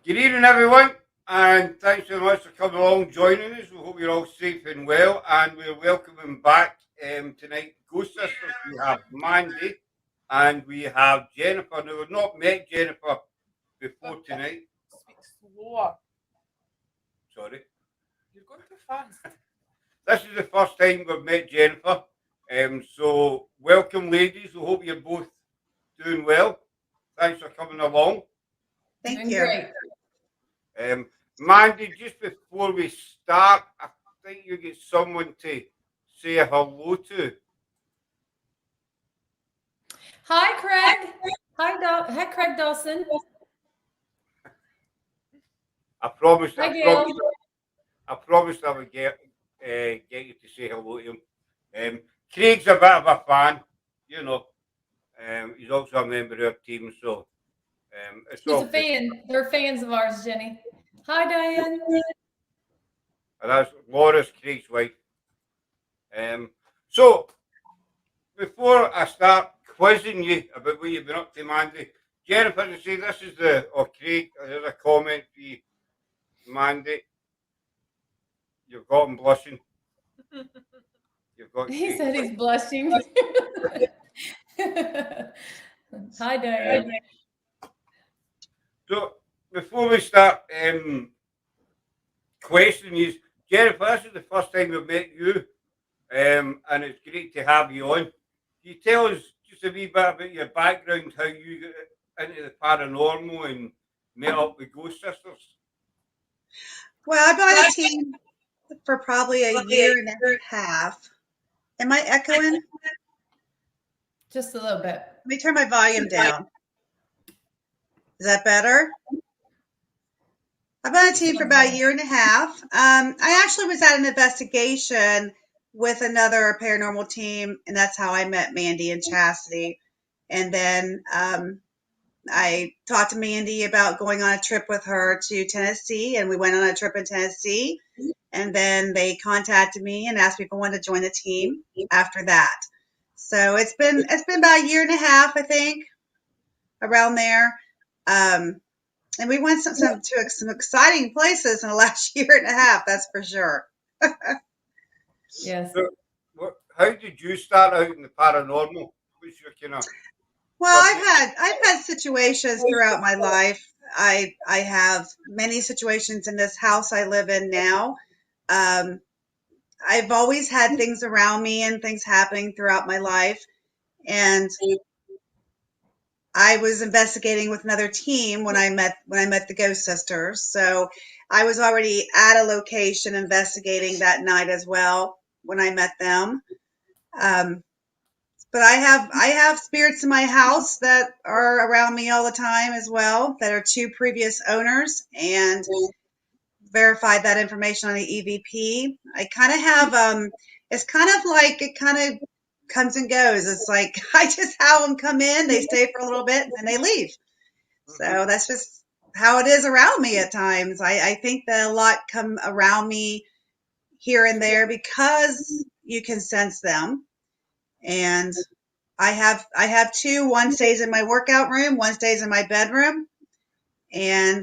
Good evening, everyone, and thanks very much for coming along, joining us. We hope you're all safe and well, and we're welcoming back tonight Ghost Sisters. We have Mandy and we have Jennifer. Now, we've not met Jennifer before tonight. Speak slower. Sorry. You're going too fast. This is the first time we've met Jennifer. So, welcome, ladies. We hope you're both doing well. Thanks for coming along. Thank Doing you. great. Mandy, just before we start, I think you get someone to say hello to. Hi, Craig. Hi, Craig Dawson. I promised. Hi, I Gail. promised. I promised I would get you to say hello to him. Craig's a bit of a fan, you know. He's also a member of our team, so it's He's all a good. fan. They're fans of ours, Jenny. Hi, Diane. And that's Laura's Craig's wife. So before I start quizzing you about what you've been up to, Mandy, Jennifer, you say this is Craig. There's a comment for you, Mandy. You've got him blushing. You've got. He Craig. said he's blushing. Hi, Diane. So before we start questioning you, Jennifer, this is the first time we've met you, and it's great to have you on. Can you tell us just a wee bit about your background, how you got into the paranormal and met up with Ghost Sisters? Well, I've been on a team for probably a year and a half. Am I echoing? Just a little bit. Let me turn my volume down. Is that better? I've been on a team for about a year and a half. I actually was at an investigation with another paranormal team, and that's how I met Mandy and Chastity. And then I talked to Mandy about going on a trip with her to Tennessee, and we went on a trip in Tennessee. And then they contacted me and asked me if I wanted to join the team after that. So it's been about a year and a half, I think, around there. And we went to some exciting places in the last year and a half, that's for sure. Yes. So, how did you start out in the paranormal? What's your kind of? Well, I've had situations throughout my life. I have many situations in this house I live in now. I've always had things around me and things happening throughout my life. And I was investigating with another team when I met the Ghost Sisters. So I was already at a location investigating that night as well when I met them. But I have spirits in my house that are around me all the time as well, that are two previous owners, and verified that information on the EVP. I kind of have it's kind of like it kind of comes and goes. It's like I just have them come in, they stay for a little bit, and then they leave. So that's just how it is around me at times. I think that a lot come around me here and there because you can sense them. And I have two. One stays in my workout room, one stays in my bedroom. And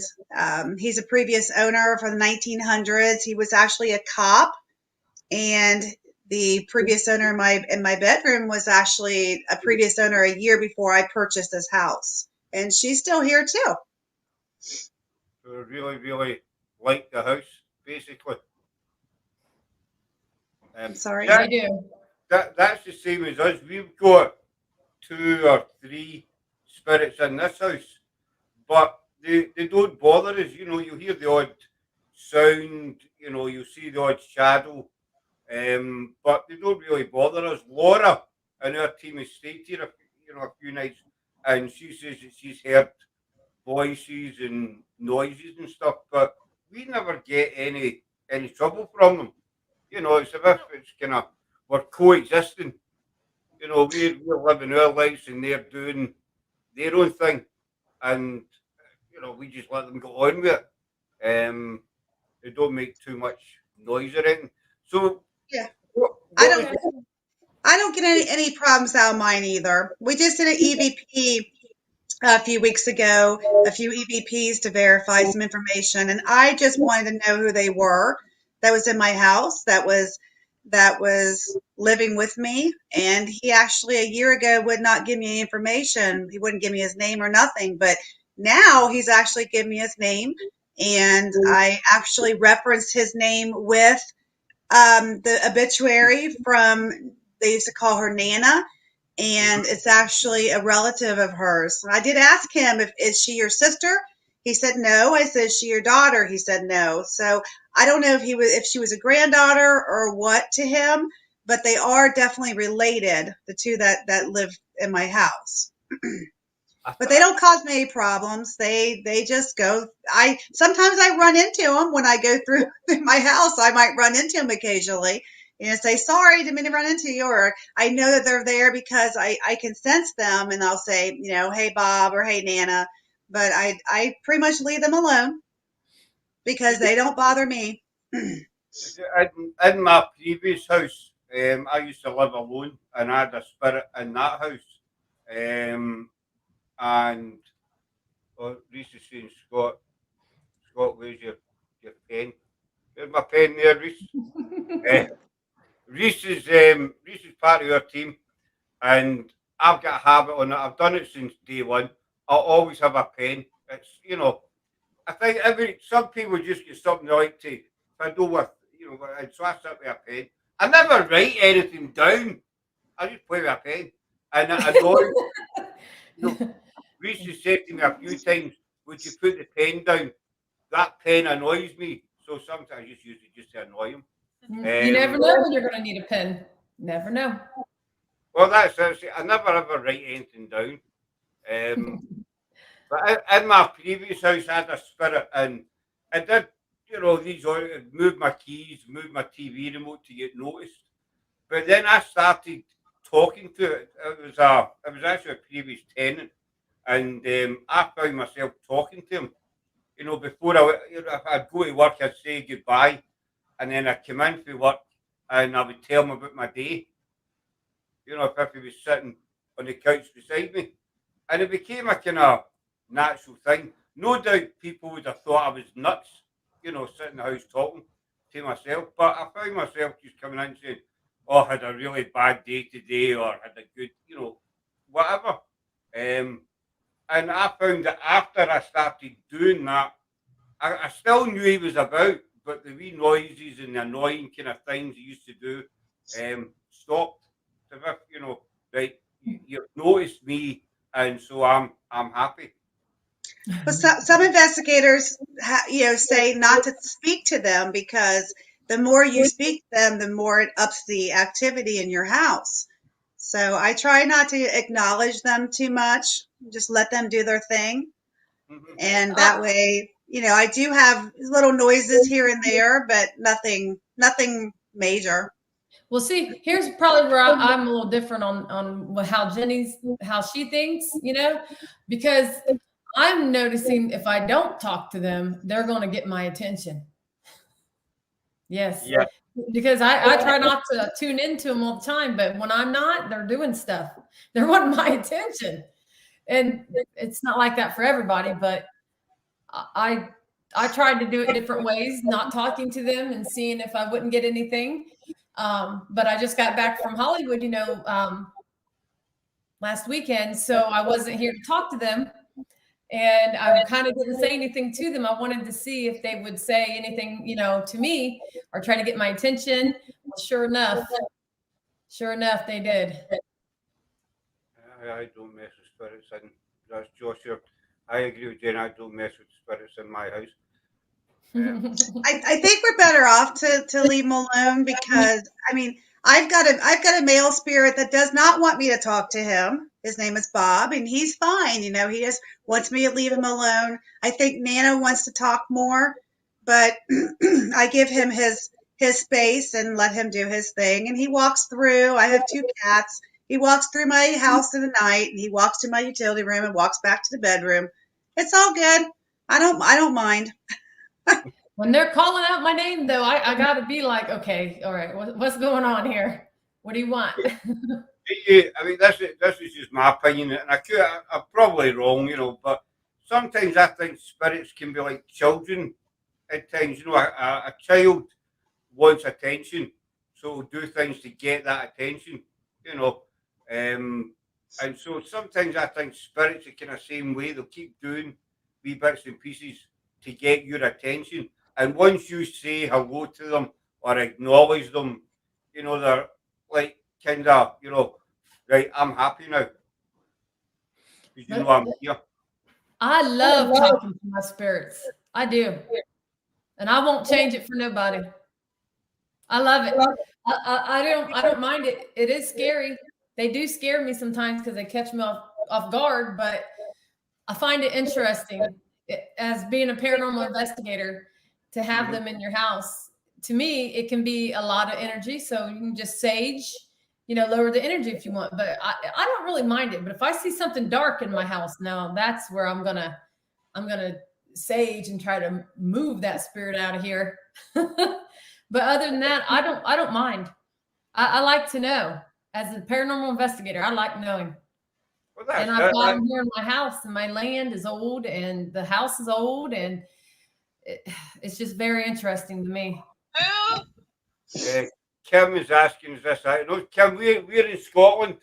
he's a previous owner from the 1900s. He was actually a cop, and the previous owner in my bedroom was actually a previous owner a year before I purchased this house, and she's still here too. So really, really like the house, basically. Sorry. Yeah, I do. that's the same as us. We've got 2 or 3 spirits in this house, but they don't bother us. You know, you hear the odd sound, you know, you see the odd shadow, but they don't really bother us. Laura and our team has stayed here, a few nights, and she says that she's heard voices and noises and stuff, but we never get any trouble from them. You know, it's as if it's kind of we're coexisting. You know, we're living our lives and they're doing their own thing, and you know, we just let them go on with it. They don't make too much noise or anything. So Yeah, what I was don't get any problems out of mine either. We just did an EVP a few weeks ago, a few EVPs to verify some information, and I just wanted to know who they were. That was in my house. That was living with me, and he actually a year ago would not give me any information. He wouldn't give me his name or nothing, but now he's actually given me his name, and I actually referenced his name with the obituary from, they used to call her Nana, and it's actually a relative of hers. I did ask him, if is she your sister? He said no. I said, is she your daughter? He said no. So I don't know if she was a granddaughter or what to him, but they are definitely related, the two that live in my house. But they don't cause me any problems. They just go. Sometimes I run into them when I go through my house. I might run into them occasionally, say sorry, didn't mean to run into you, or I know that they're there because I can sense them, and I'll say, hey Bob or hey Nana, but I pretty much leave them alone because they don't bother me. In my previous house, I used to live alone, and I had a spirit in that house. And Reese is saying, Scott, where's your pen? There's my pen there, Reese. Reese is part of our team, and I've got a habit on it. I've done it since day one. I'll always have a pen. It's I think some people just get something they like to fiddle with, and so I sit with a pen. I never write anything down. I just play with a pen, and it annoys. Reese has said to me a few times, "Would you put the pen down?" That pen annoys me, so sometimes I just use it just to annoy him. You never know when you're going to need a pen. Never know. Well, that's it. I never ever write anything down. But in my previous house, I had a spirit, and I did, move my keys, move my TV remote to get noticed. But then I started talking to it. It was actually a previous tenant, and I found myself talking to him. Before if I'd go to work, I'd say goodbye, and then I'd come in for work, and I would tell him about my day. If he was sitting on the couch beside me, and it became a kind of natural thing. No doubt people would have thought I was nuts, sitting in the house talking to myself. But I found myself just coming in and saying, "Oh, I had a really bad day today," or "had a good," whatever. And I found that after I started doing that, I still knew he was about, but the wee noises and the annoying kind of things he used to do stopped. So if, right, you've noticed me, and so I'm happy. But some investigators, say not to speak to them because the more you speak to them, the more it ups the activity in your house. So I try not to acknowledge them too much. Just let them do their thing, and that way, I do have little noises here and there, but nothing major. Well, see, here's probably where I'm a little different on how she thinks, because I'm noticing if I don't talk to them, they're going to get my attention. Yes. Yeah. Because I try not to tune into them all the time, but when I'm not, they're doing stuff. They're wanting my attention. And it's not like that for everybody, but I tried to do it different ways, not talking to them and seeing if I wouldn't get anything. But I just got back from Hollywood, last weekend. So I wasn't here to talk to them. And I kind of didn't say anything to them. I wanted to see if they would say anything, to me or try to get my attention. Well, sure enough, they did. I don't mess with spirits, and that's Joshua. I agree with Jen. I don't mess with spirits in my house. I think we're better off to leave him alone because I've got a male spirit that does not want me to talk to him. His name is Bob, and he's fine. He just wants me to leave him alone. I think Nana wants to talk more, but I give him his space and let him do his thing. And he walks through. I have 2 cats. He walks through my house in the night, and he walks to my utility room and walks back to the bedroom. It's all good. I don't mind. When they're calling out my name, though, I got to be like, okay, all right, what's going on here? What do you want? I mean, this is just my opinion, and I'm probably wrong, you know, but sometimes I think spirits can be like children at times. You know, a child wants attention, so do things to get that attention, you know. And so sometimes I think spirits are kind of same way. They'll keep doing wee bits and pieces to get your attention. And once you say hello to them or acknowledge them, you know, they're like kind of, you know, right, I'm happy now. Because you know I'm here. I love talking to my spirits. I do. And I won't change it for nobody. I love it. I don't mind it. It is scary. They do scare me sometimes because they catch me off guard, but I find it interesting as being a paranormal investigator to have them in your house. To me, it can be a lot of energy. So you can just sage, you know, lower the energy if you want. But I don't really mind it. But if I see something dark in my house, now that's where I'm gonna sage and try to move that spirit out of here. But other than that, I don't mind. I like to know. As a paranormal investigator, I like knowing. Well, And I've got them here in my house, and my land is old, and the house is old, and it's just very interesting to me. Kim is asking us this. I know, Kim, we're in Scotland.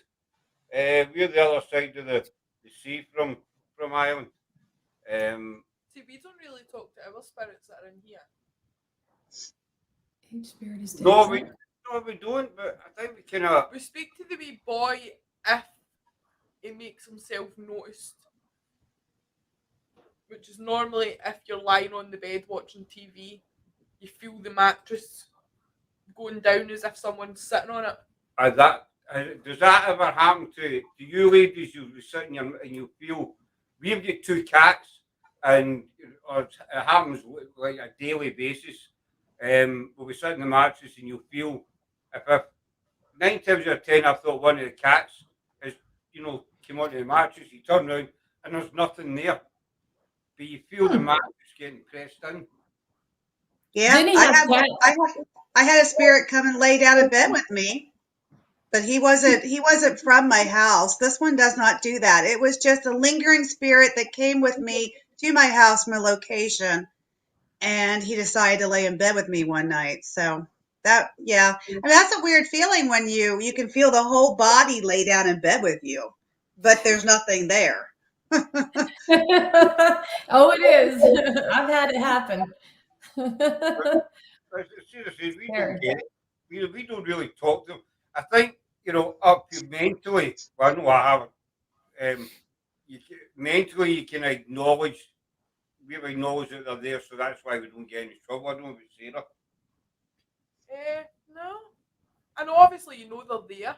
We're the other side of the sea from Ireland. See, we don't really talk to our spirits that are in here. Each spirit is No, we don't. But I think we kind of. We speak to the wee boy if he makes himself noticed, which is normally if you're lying on the bed watching TV, you feel the mattress going down as if someone's sitting on it. Does that ever happen to you ladies? You'll be sitting and you feel. We've got 2 cats, and it happens like a daily basis. We'll be sitting in the mattress and you'll feel if 9 times out of 10 I thought one of the cats has, you know, came onto the mattress, you turn around and there's nothing there. But you feel the mattress getting pressed in. Yeah, I had a spirit come and lay down in bed with me, but he wasn't from my house. This one does not do that. It was just a lingering spirit that came with me to my house, my location, and he decided to lay in bed with me one night. So that, yeah, I mean, that's a weird feeling when you can feel the whole body lay down in bed with you, but there's nothing there. Oh, it is. I've had it happen. Seriously, we don't get it. We don't really talk to them. I think, you know, up here mentally, well, I know I haven't. Mentally, you can acknowledge, we acknowledge that they're there, so that's why we don't get any trouble. I don't know if it's Sarah. No. I know, obviously, you know they're there.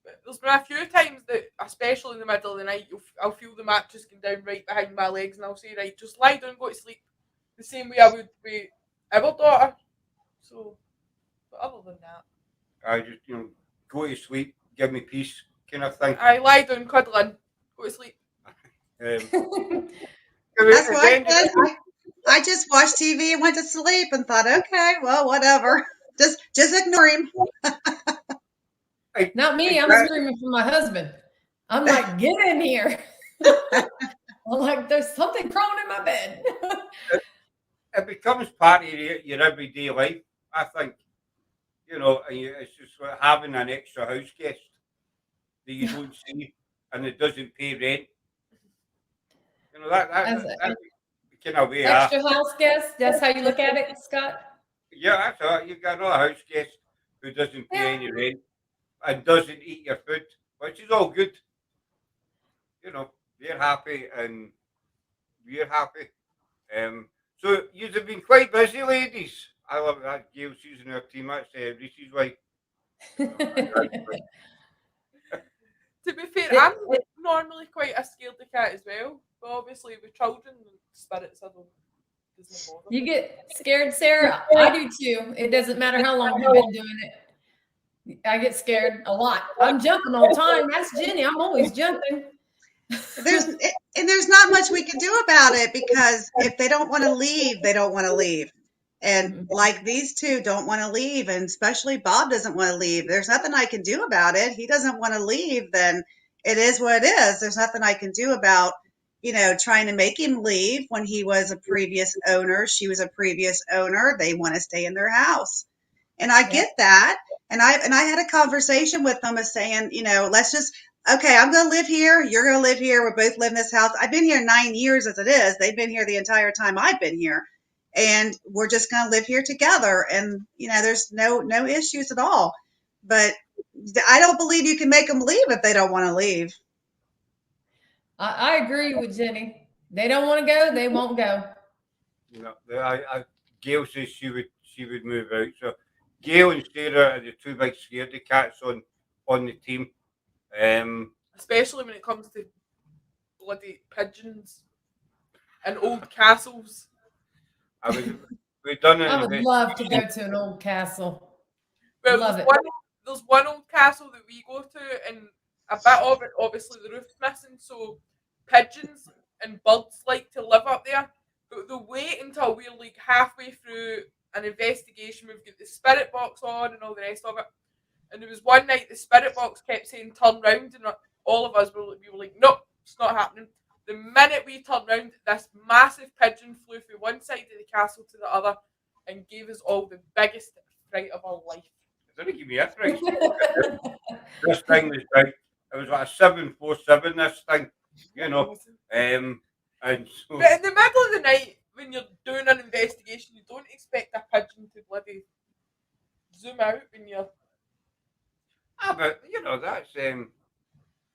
But there's been a few times that, especially in the middle of the night, I'll feel the mattress going down right behind my legs, and I'll say, right, just lie down, go to sleep. The same way I would with our daughter. So, but other than that, I just, you know, go to sleep, give me peace, kind of thing. I lie down, cuddle in, go to sleep. That's what I said. I just watched TV and went to sleep and thought, okay, well, whatever. Just ignore him. Not me. I'm screaming for my husband. I'm like, get in here. I'm like, there's something crawling in my bed. It becomes part of your everyday life, I think. You know, and it's just like having an extra house guest that you don't see and it doesn't pay rent. You know, that's kind of way. Extra house guest. That's how you look at it, Scott. Yeah, that's all right. You've got another house guest who doesn't pay any rent and doesn't eat your food, which is all good. You know, they're happy and we're happy. So you've been quite busy, ladies. I love that. Gail, she's in her team. That's Reese's wife. To be fair, I'm normally quite a scaredy cat as well. But obviously, with children and spirits, doesn't bother. You get scared, Sarah? I do too. It doesn't matter how long you've been doing it. I get scared a lot. I'm jumping all the time. That's Jenny. I'm always jumping. There's not much we can do about it because if they don't want to leave, they don't want to leave. And like these two don't want to leave, and especially Bob doesn't want to leave. There's nothing I can do about it. He doesn't want to leave, then it is what it is. There's nothing I can do about, trying to make him leave when he was a previous owner. She was a previous owner. They want to stay in their house. And I get that. And I had a conversation with them as saying, let's just, okay, I'm going to live here. You're going to live here. We both live in this house. I've been here 9 years as it is. They've been here the entire time I've been here. And we're just going to live here together. And, there's no issues at all. But I don't believe you can make them leave if they don't want to leave. I agree with Jenny. They don't want to go. They won't go. Gail says she would move out. So Gail and Sarah are the two big scaredy cats on the team. Especially when it comes to bloody pigeons and old castles. We've done it. I would love to go to an old castle. Well, Love it. There's one old castle that we go to, and a bit of it, obviously, the roof's missing, so pigeons and birds like to live up there. But they'll wait until we're like halfway through an investigation. We've got the spirit box on and all the rest of it. And there was one night the spirit box kept saying turn round, and all of us were like, nope, it's not happening. The minute we turned round, this massive pigeon flew from one side of the castle to the other and gave us all the biggest fright of our life. It didn't give me a fright. This thing was big. It was like a 747, this thing, and so... But in the middle of the night, when you're doing an investigation, you don't expect a pigeon to bloody zoom out when you're... but, that's...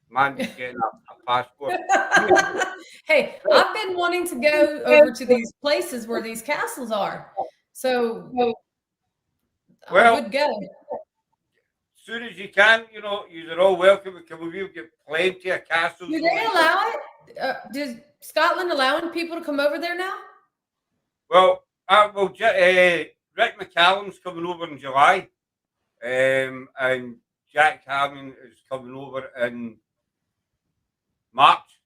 man, just getting a passport. Hey, I've been wanting to go over to these places where these castles are. So I would go. As soon as you can, you're all welcome. We've got plenty of castles. Do they allow it? Does Scotland allowing people to come over there now? Well, Rick McCallum's coming over in July, and Jack Hammond is coming over in March.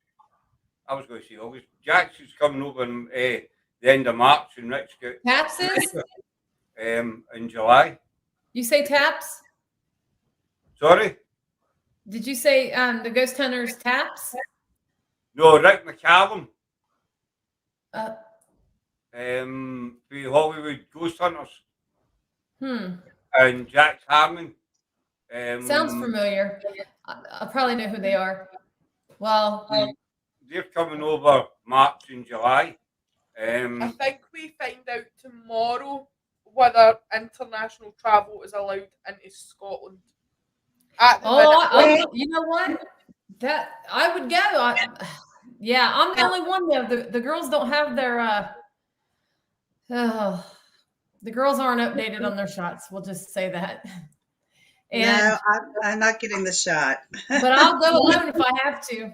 I was going to say August. Jack's is coming over in the end of March, and Rick's got Taps is? In July. You say Taps? Sorry? Did you say the Ghost Hunters Taps? No, Rick McCallum. The Hollywood Ghost Hunters. And Jack Hammond. Sounds familiar. I probably know who they are. Well, they're coming over March and July. I think we find out tomorrow whether international travel is allowed into Scotland. You know what? That I would go. I'm the only one though. The girls don't have their. The girls aren't updated on their shots. We'll just say that. And, no, I'm not getting the shot. But I'll go alone if I have to.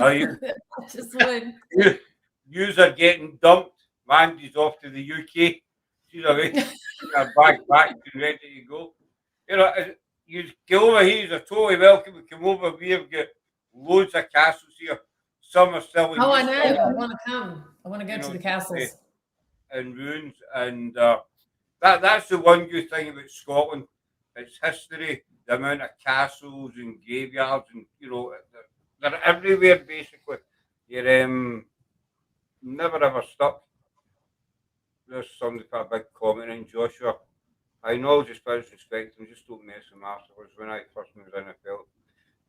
Are you? I just would. Yous are getting dumped. Mandy's off to the UK. She's away. Her bag back and ready to go. You go over here. You're totally welcome to come over. We've got loads of castles here. Some are still in I know. I want to come. I want to go to the castles. And ruins. And that's the one good thing about Scotland. Its history, the amount of castles and graveyards, and they're everywhere basically. You're never ever stuck. There's somebody put a big comment in, Joshua. I know just about respect them, just don't mess them afterwards. When I first moved in, I felt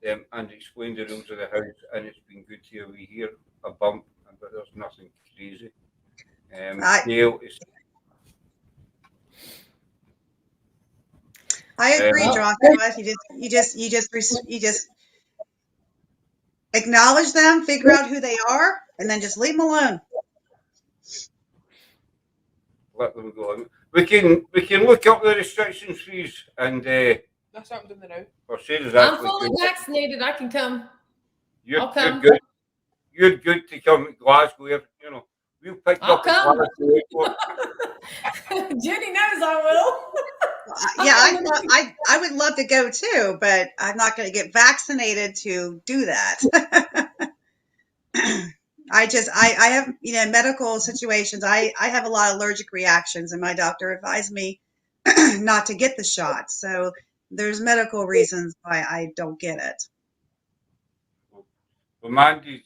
and explained the rules of the house, and it's been good here. We hear a bump, but there's nothing crazy. Gail is. I agree, Joshua. You just acknowledge them, figure out who they are, and then just leave them alone. Let them go. We can look up the restrictions fees and that's what I'm doing now. I'm fully vaccinated. I can come. I'll come. You're good. You're good to come to Glasgow. We'll pick I'll up come. Glasgow. Jenny knows I will. I would love to go too, but I'm not going to get vaccinated to do that. I have, medical situations. I have a lot of allergic reactions, and my doctor advised me not to get the shot. So there's medical reasons why I don't get it. Well, Mandy's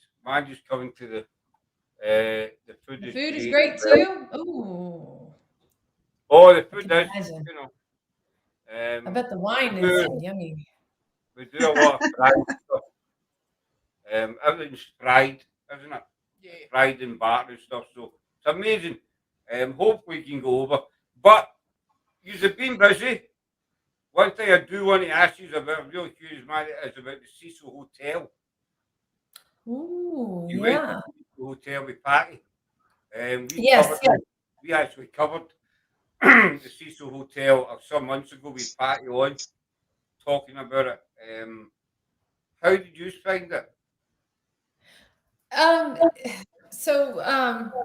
coming to the food The is food is great. great too. Ooh, Oh, the I food can is, imagine. you know. I bet the wine We is do, yummy. we do a lot of fried stuff. Everything's fried, isn't it? Yeah. Fried and battered stuff. So it's amazing. Hopefully we can go over. But you've been busy. One thing I do want to ask you is about, I'm really curious, man, is about the Cecil Hotel. Ooh, You went to yeah. the Cecil Hotel with Patty. Yes. We actually covered the Cecil Hotel some months ago with Patty on, talking about it. How did you find it? Um,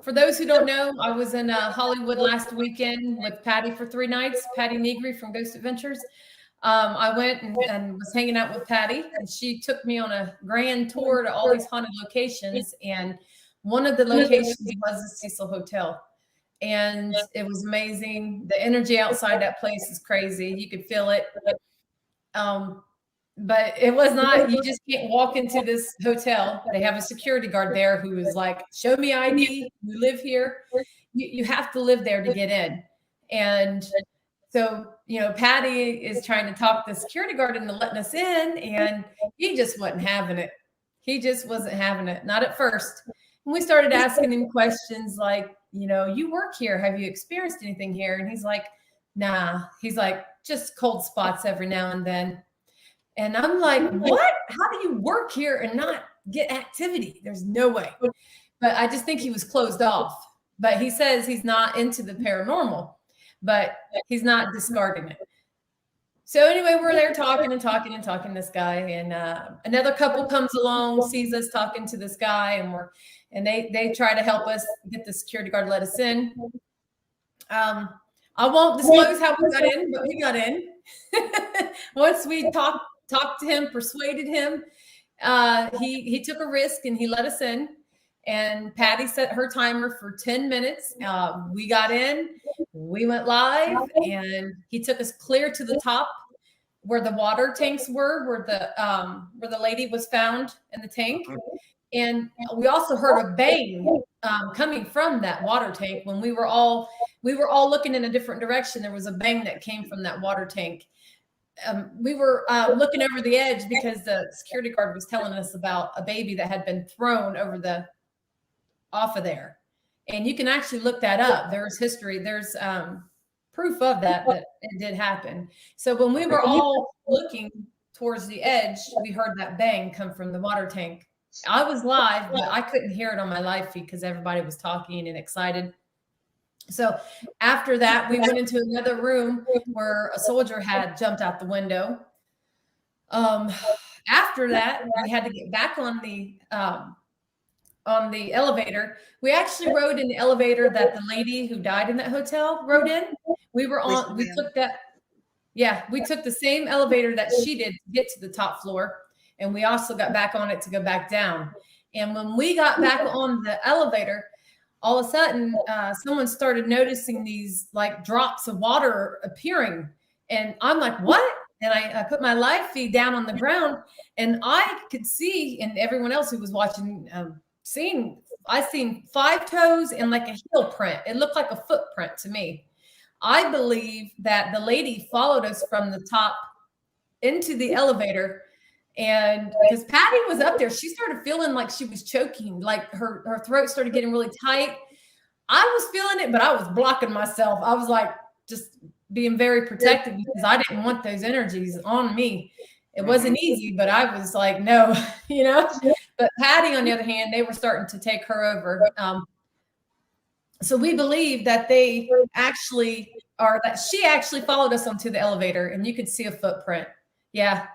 for those who don't know, I was in Hollywood last weekend with Patty for 3 nights, Patty Negri from Ghost Adventures. I went and was hanging out with Patty, and she took me on a grand tour to all these haunted locations. And one of the locations was the Cecil Hotel. And it was amazing. The energy outside that place is crazy. You could feel it. But it was not, you just can't walk into this hotel. They have a security guard there who is like, show me ID, you live here. You have to live there to get in. And so, Patty is trying to talk the security guard into letting us in, and he just wasn't having it. He just wasn't having it, not at first. And we started asking him questions like, you work here. Have you experienced anything here? And he's like, nah. He's like, just cold spots every now and then. And I'm like, what? How do you work here and not get activity? There's no way. But I just think he was closed off. But he says he's not into the paranormal, but he's not discarding it. So anyway, we're there talking and talking and talking to this guy, and another couple comes along, sees us talking to this guy, and they try to help us get the security guard to let us in. I won't disclose how we got in, but we got in. Once we talked to him, persuaded him, he took a risk and he let us in. And Patty set her timer for 10 minutes. We got in, we went live, and he took us clear to the top where the water tanks were, where the lady was found in the tank. And we also heard a bang coming from that water tank. When we were all looking in a different direction, there was a bang that came from that water tank. We were looking over the edge because the security guard was telling us about a baby that had been thrown off of there. And you can actually look that up. There's history. There's proof of that it did happen. So when we were all looking towards the edge, we heard that bang come from the water tank. I was live, but I couldn't hear it on my live feed because everybody was talking and excited. So after that, we went into another room where a soldier had jumped out the window. After that, we had to get back on the elevator. We actually rode in the elevator that the lady who died in that hotel rode in. We took the same elevator that she did to get to the top floor. And we also got back on it to go back down. And when we got back on the elevator, all of a sudden, someone started noticing these like drops of water appearing. And I'm like, what? And I put my live feed down on the ground, and I could see, and everyone else who was watching, I seen 5 toes and like a heel print. It looked like a footprint to me. I believe that the lady followed us from the top into the elevator. And because Patty was up there, she started feeling like she was choking, like her throat started getting really tight. I was feeling it, but I was blocking myself. I was like just being very protective because I didn't want those energies on me. It wasn't easy, but I was like, no, But Patty, on the other hand, they were starting to take her over. So we believe that they actually, or that she actually followed us onto the elevator, and you could see a footprint. Yeah.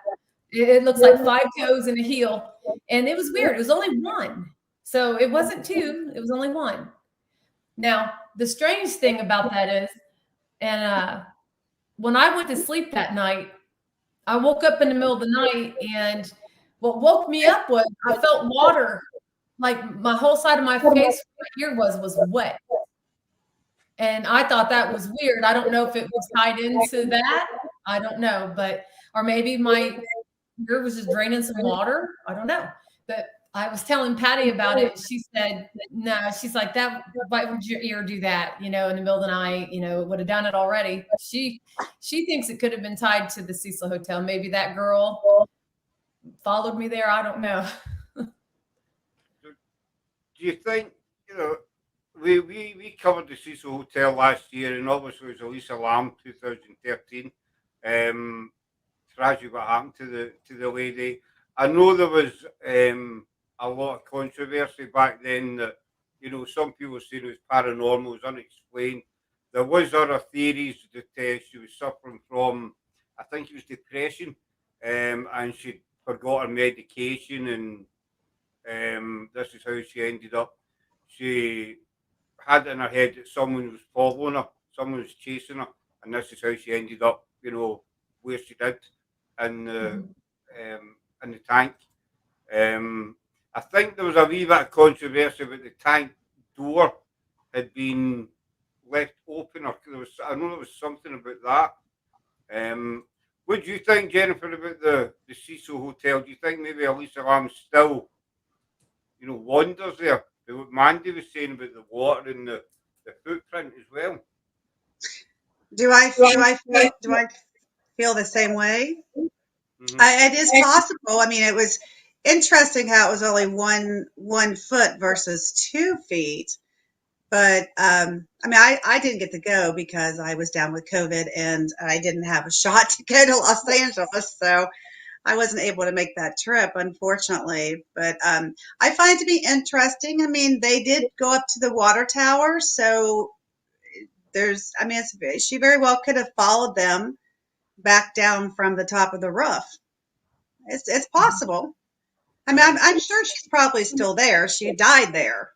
It looks like 5 toes and a heel. And it was weird. It was only 1. So it wasn't 2. It was only 1. Now, the strange thing about that is, and when I went to sleep that night, I woke up in the middle of the night, and what woke me up was I felt water like my whole side of my face, where my ear was wet. And I thought that was weird. I don't know if it was tied into that. I don't know, but or maybe my ear was just draining some water. I don't know. But I was telling Patty about it, and she said, "No." She's like, "That. Why would your ear do that? You know, in the middle of the night. You know, it would have done it already." She thinks it could have been tied to the Cecil Hotel. Maybe that girl followed me there. I don't know. Do you think, you know, we covered the Cecil Hotel last year, and obviously it was Elisa Lam 2013. Tragedy what happened to the lady. I know there was a lot of controversy back then that, you know, some people saying it was paranormal, it was unexplained. There was other theories that she was suffering from, I think it was depression, and she forgot her medication, and this is how she ended up. She had it in her head that someone was following her, someone was chasing her, and this is how she ended up, you know, where she did in the tank. I think there was a wee bit of controversy about the tank door had been left open, or I know there was something about that. What do you think, Jennifer, about the Cecil Hotel? Do you think maybe Elisa Lam still, you know, wanders there? What Mandy was saying about the water and the footprint as well. Do I feel the same way? It is possible. I mean, it was interesting how it was only 1 foot versus 2 feet. But I mean, I didn't get to go because I was down with COVID and I didn't have a shot to go to Los Angeles, so I wasn't able to make that trip, unfortunately. But I find it to be interesting. I mean, they did go up to the water tower, so I mean, she very well could have followed them back down from the top of the roof. It's possible. I mean, I'm sure she's probably still there. She died there.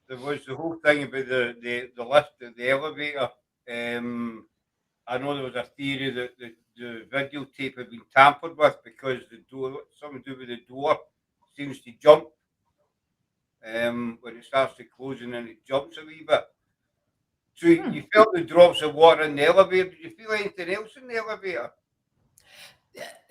There was the whole thing about the lift, the elevator. I know there was a theory that the videotape had been tampered with because the door, something to do with the door, seems to jump when it starts to close, and then it jumps a wee bit. So you felt the drops of water in the elevator. Did you feel anything else in the elevator?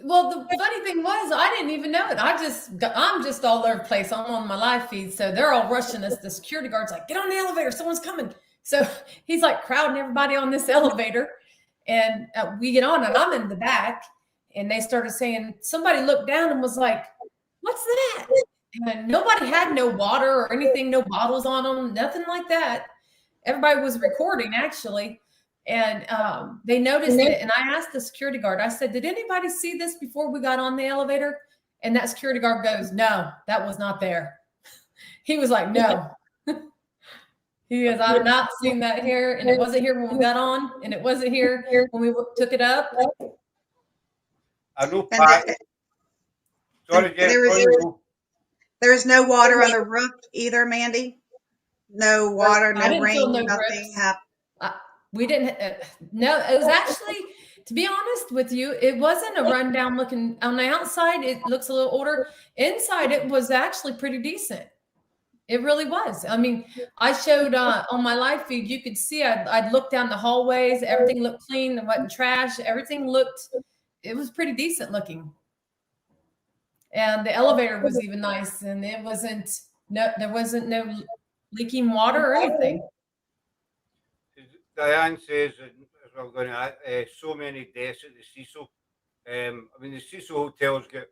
Well, the funny thing was, I didn't even know it. I'm just all over the place. I'm on my live feed, so they're all rushing us. The security guard's like, "Get on the elevator, someone's coming." So he's like crowding everybody on this elevator, and we get on, and I'm in the back, and they started saying, somebody looked down and was like, "What's that?" And nobody had no water or anything, no bottles on them, nothing like that. Everybody was recording, actually. And they noticed it. And I asked the security guard, I said, "Did anybody see this before we got on the elevator?" And that security guard goes, "No, that was not there." He was like, "No." He goes, "I've not seen that here. And it wasn't here when we got on. And it wasn't here when we took it up." I know, Pat. Sorry, Jen. There was no water on the roof either, Mandy? No water, no rain, no nothing happened. We didn't. No, it was actually, to be honest with you, it wasn't a rundown looking. On the outside, it looks a little older. Inside, it was actually pretty decent. It really was. I mean, I showed on my live feed, you could see I'd look down the hallways. Everything looked clean. There wasn't trash. Everything it was pretty decent looking. And the elevator was even nice. And there wasn't no leaking water or anything. Diane says, as we're going to, so many deaths at the Cecil. I mean, the Cecil Hotel's got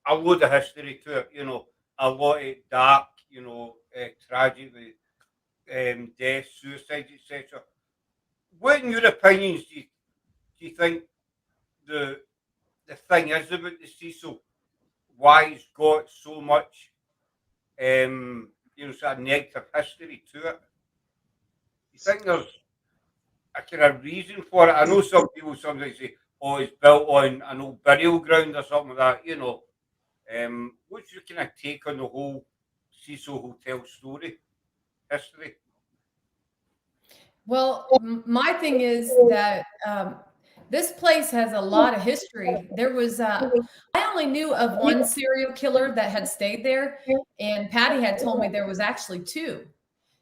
a load of history to it, you know, a lot of dark, you know, tragedy, deaths, suicides, etc. What, in your opinions, do you think the thing is about the Cecil? Why it's got so much, you know, sort of negative history to it? You think there's a kind of reason for it? I know some people sometimes say, "Oh, it's built on an old burial ground or something like that." You know, what's your kind of take on the whole Cecil Hotel story, history? Well, my thing is that This place has a lot of history. There was, I only knew of one serial killer that had stayed there, and Patty had told me there was actually two.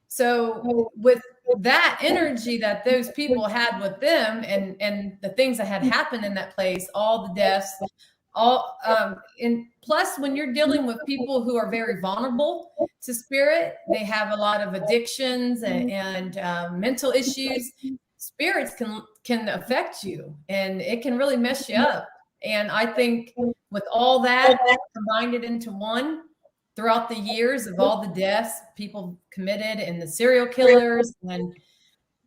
So with that energy that those people had with them, and the things that had happened in that place, all the deaths, all and plus when you're dealing with people who are very vulnerable to spirit, they have a lot of addictions and mental issues. Spirits can affect you, and it can really mess you up. And I think with all that combined it into one, throughout the years of all the deaths people committed and the serial killers and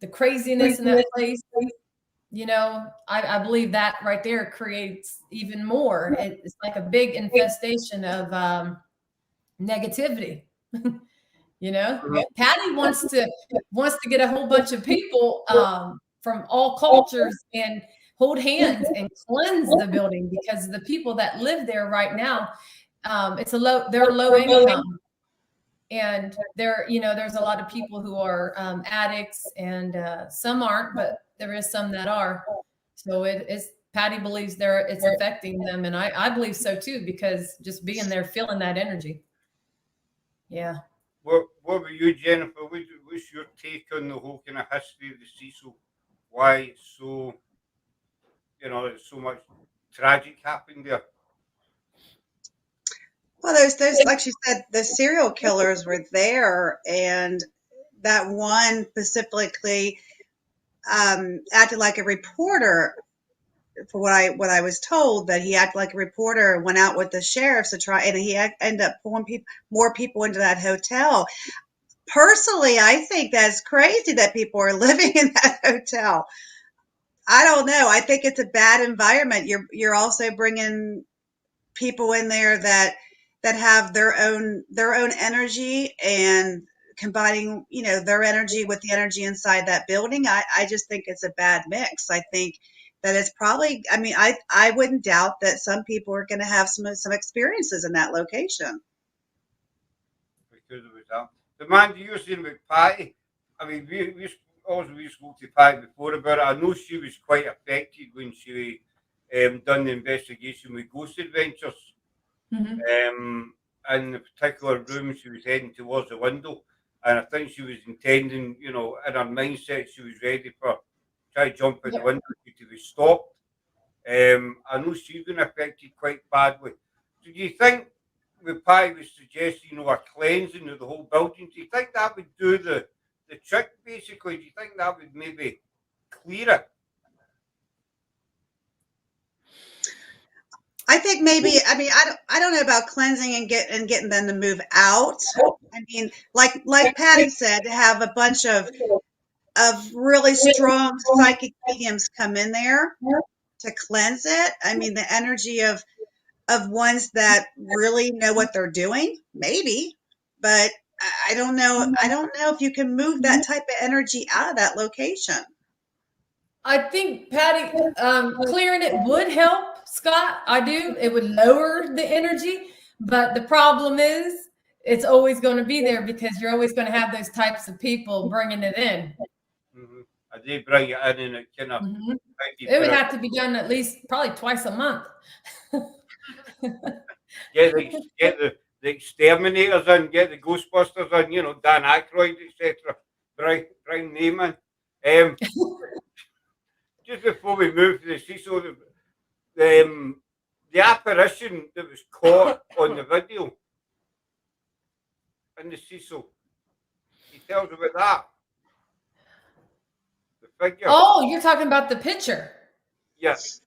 the craziness in that place, I believe that right there creates even more. It's like a big infestation of negativity. Patty wants to get a whole bunch of people from all cultures and hold hands and cleanse the building, because the people that live there right now, they're low income, and there's a lot of people who are addicts, and some aren't, but there is some that are. So Patty believes it's affecting them, and I believe so too, because just being there, feeling that energy. Yeah. What were you, Jennifer? What's your take on the whole kind of history of the Cecil? Why it's so, there's so much tragic happened there? Well, those like she said, the serial killers were there, and that one specifically acted like a reporter. For what I was told, that he acted like a reporter, went out with the sheriffs to try, and he ended up pulling more people into that hotel. Personally, I think that's crazy that people are living in that hotel. I don't know. I think it's a bad environment. You're also bringing people in there that have their own energy, and combining their energy with the energy inside that building. I just think it's a bad mix. I think that it's probably, I wouldn't doubt that some people are going to have some experiences in that location. Because it was that. The man you were saying with Patty, we spoke to Patty before about it. I know she was quite affected when she done the investigation with Ghost Adventures. Mm-hmm. In the particular room, she was heading towards the window, and I think she was intending, in her mindset, she was ready for try to jump out the window to be stopped. I know she's been affected quite badly. So do you think, with Patty was suggesting, a cleansing of the whole building, do you think that would do the trick, basically? Do you think that would maybe clear it? I think maybe, I don't know about cleansing and getting them to move out. Like Patty said, to have a bunch of really strong psychic mediums come in there to cleanse it. The energy of ones that really know what they're doing, maybe, but I don't know. I don't know if you can move that type of energy out of that location. I think, Patty, clearing it would help, Scott. I do. It would lower the energy, but the problem is it's always going to be there, because you're always going to have those types of people bringing it in. Mm-hmm. They bring it in, and it kind of. Mm-hmm. It would have to be done at least probably twice a month. Get the exterminators in, get the Ghostbusters in, Dan Aykroyd, etc. Brian Neyman. Just before we move to the Cecil, the apparition that was caught on the video in the Cecil. He tells about that. The figure. Oh, you're talking about the picture. Yes.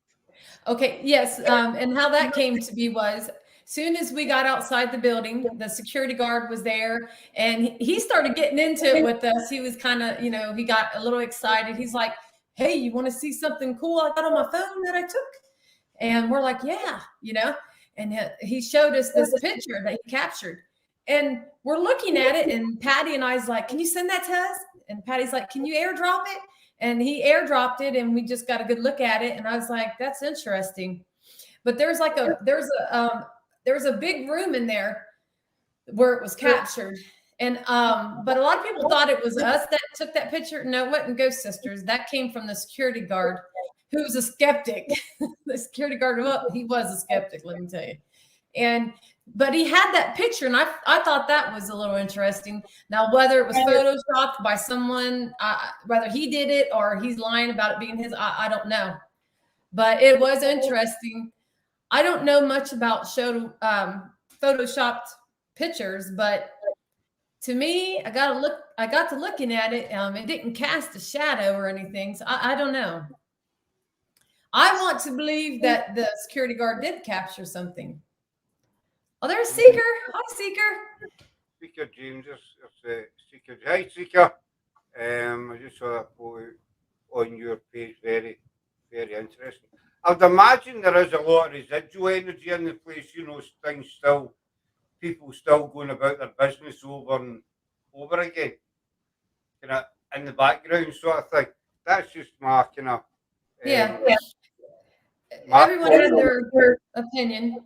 Okay, yes. And how that came to be was, soon as we got outside the building, the security guard was there, and he started getting into it with us. He was kind of, he got a little excited. He's like, "Hey, you want to see something cool I got on my phone that I took?" And we're like, "Yeah," and he showed us this picture that he captured, and we're looking at it, and Patty and I's like, "Can you send that to us?" And Patty's like, "Can you airdrop it?" And he airdropped it, and we just got a good look at it. And I was like, "That's interesting." But there's a big room in there where it was captured. And but a lot of people thought it was us that took that picture. No, it wasn't Ghost Sisters. That came from the security guard. who's a skeptic. The security guard, he was a skeptic, let me tell you. But he had that picture, and I thought that was a little interesting. Now, whether it was photoshopped by someone, whether he did it or he's lying about it being his, I don't know. But it was interesting. I don't know much about photoshopped pictures, but to me, I got to looking at it. It didn't cast a shadow or anything, so I don't know. I want to believe that the security guard did capture something. Oh, there's Seeker. Hi, Seeker. Seeker James, Seeker. Hi, Seeker. I just saw that photo on your page. Very, very interesting. I'd imagine there is a lot of residual energy in the place. You know, people still going about their business over and over again. Kind of in the background, sort of thing. That's just my kind of. Yeah. Everyone had their opinion.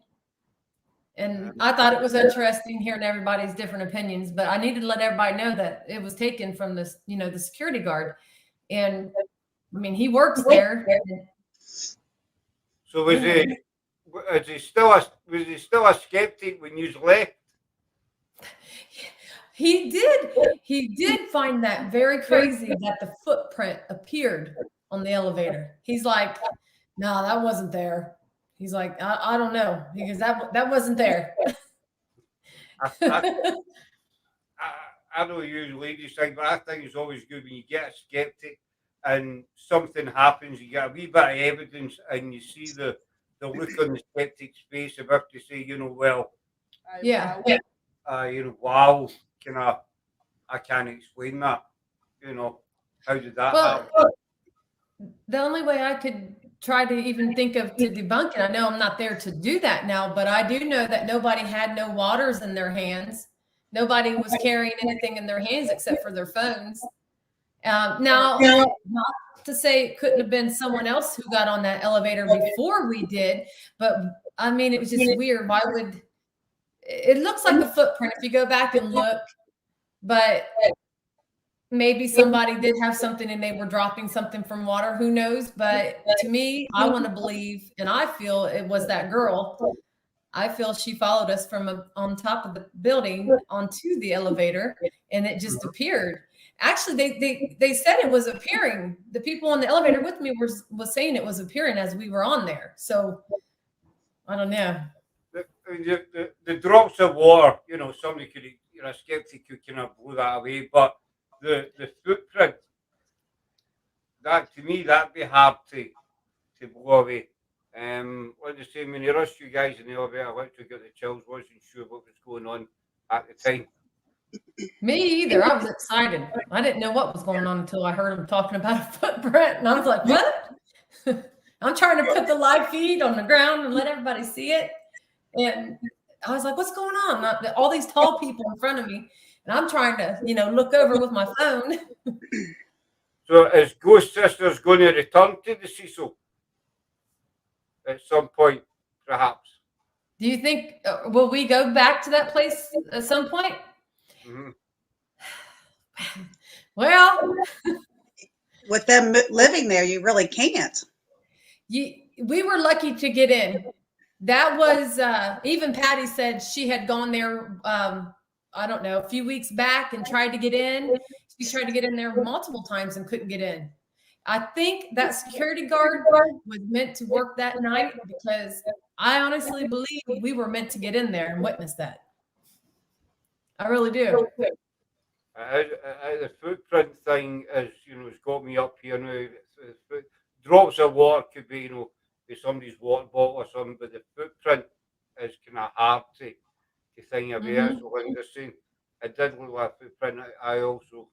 And I thought it was interesting hearing everybody's different opinions, but I needed to let everybody know that it was taken from this, the security guard. And I mean, he works there. So was he still a skeptic when you left? He did find that very crazy that the footprint appeared on the elevator. He's like, no, that wasn't there. He's like, I don't know, because that wasn't there. I don't use ladies thing, but I think it's always good when you get a skeptic and something happens, you get a wee bit of evidence and you see the look on the skeptic's face about to say, well, yeah. Wow, I can't explain that. How did that happen? The only way I could try to even think of to debunk it, I know I'm not there to do that now, but I do know that nobody had no waters in their hands. Nobody was carrying anything in their hands except for their phones. Now, not to say it couldn't have been someone else who got on that elevator before we did, but I mean, it was just weird. Why would it looks like a footprint if you go back and look, but maybe somebody did have something and they were dropping something from water. Who knows? But to me, I want to believe, and I feel it was that girl. I feel she followed us from on top of the building onto the elevator, and it just appeared. Actually, they said it was appearing. The people on the elevator with me was saying it was appearing as we were on there. So I don't know. The drops of water, somebody could, a skeptic could kind of blow that away, but the footprint, that to me, that'd be hard to blow away. Like I say, when you rushed you guys in the elevator, I literally got the chills, wasn't sure what was going on at the time. Me either. I was excited. I didn't know what was going on until I heard him talking about a footprint, and I was like, what? I'm trying to put the live feed on the ground and let everybody see it. And I was like, what's going on? All these tall people in front of me, and I'm trying to, look over with my phone. So is Ghost Sisters going to return to the Cecil at some point, perhaps? Do you think, will we go back to that place at some point? Mm-hmm. Well, with them living there, you really can't. We were lucky to get in. That was, even Patty said she had gone there, I don't know, a few weeks back and tried to get in. She tried to get in there multiple times and couldn't get in. I think that security guard was meant to work that night because I honestly believe we were meant to get in there and witness that. I really do. The footprint thing is, it's got me up here now. Drops of water could be, with somebody's water bottle or something, but the footprint is kind of hard to think about. As Linda's saying, it did look like a footprint. I also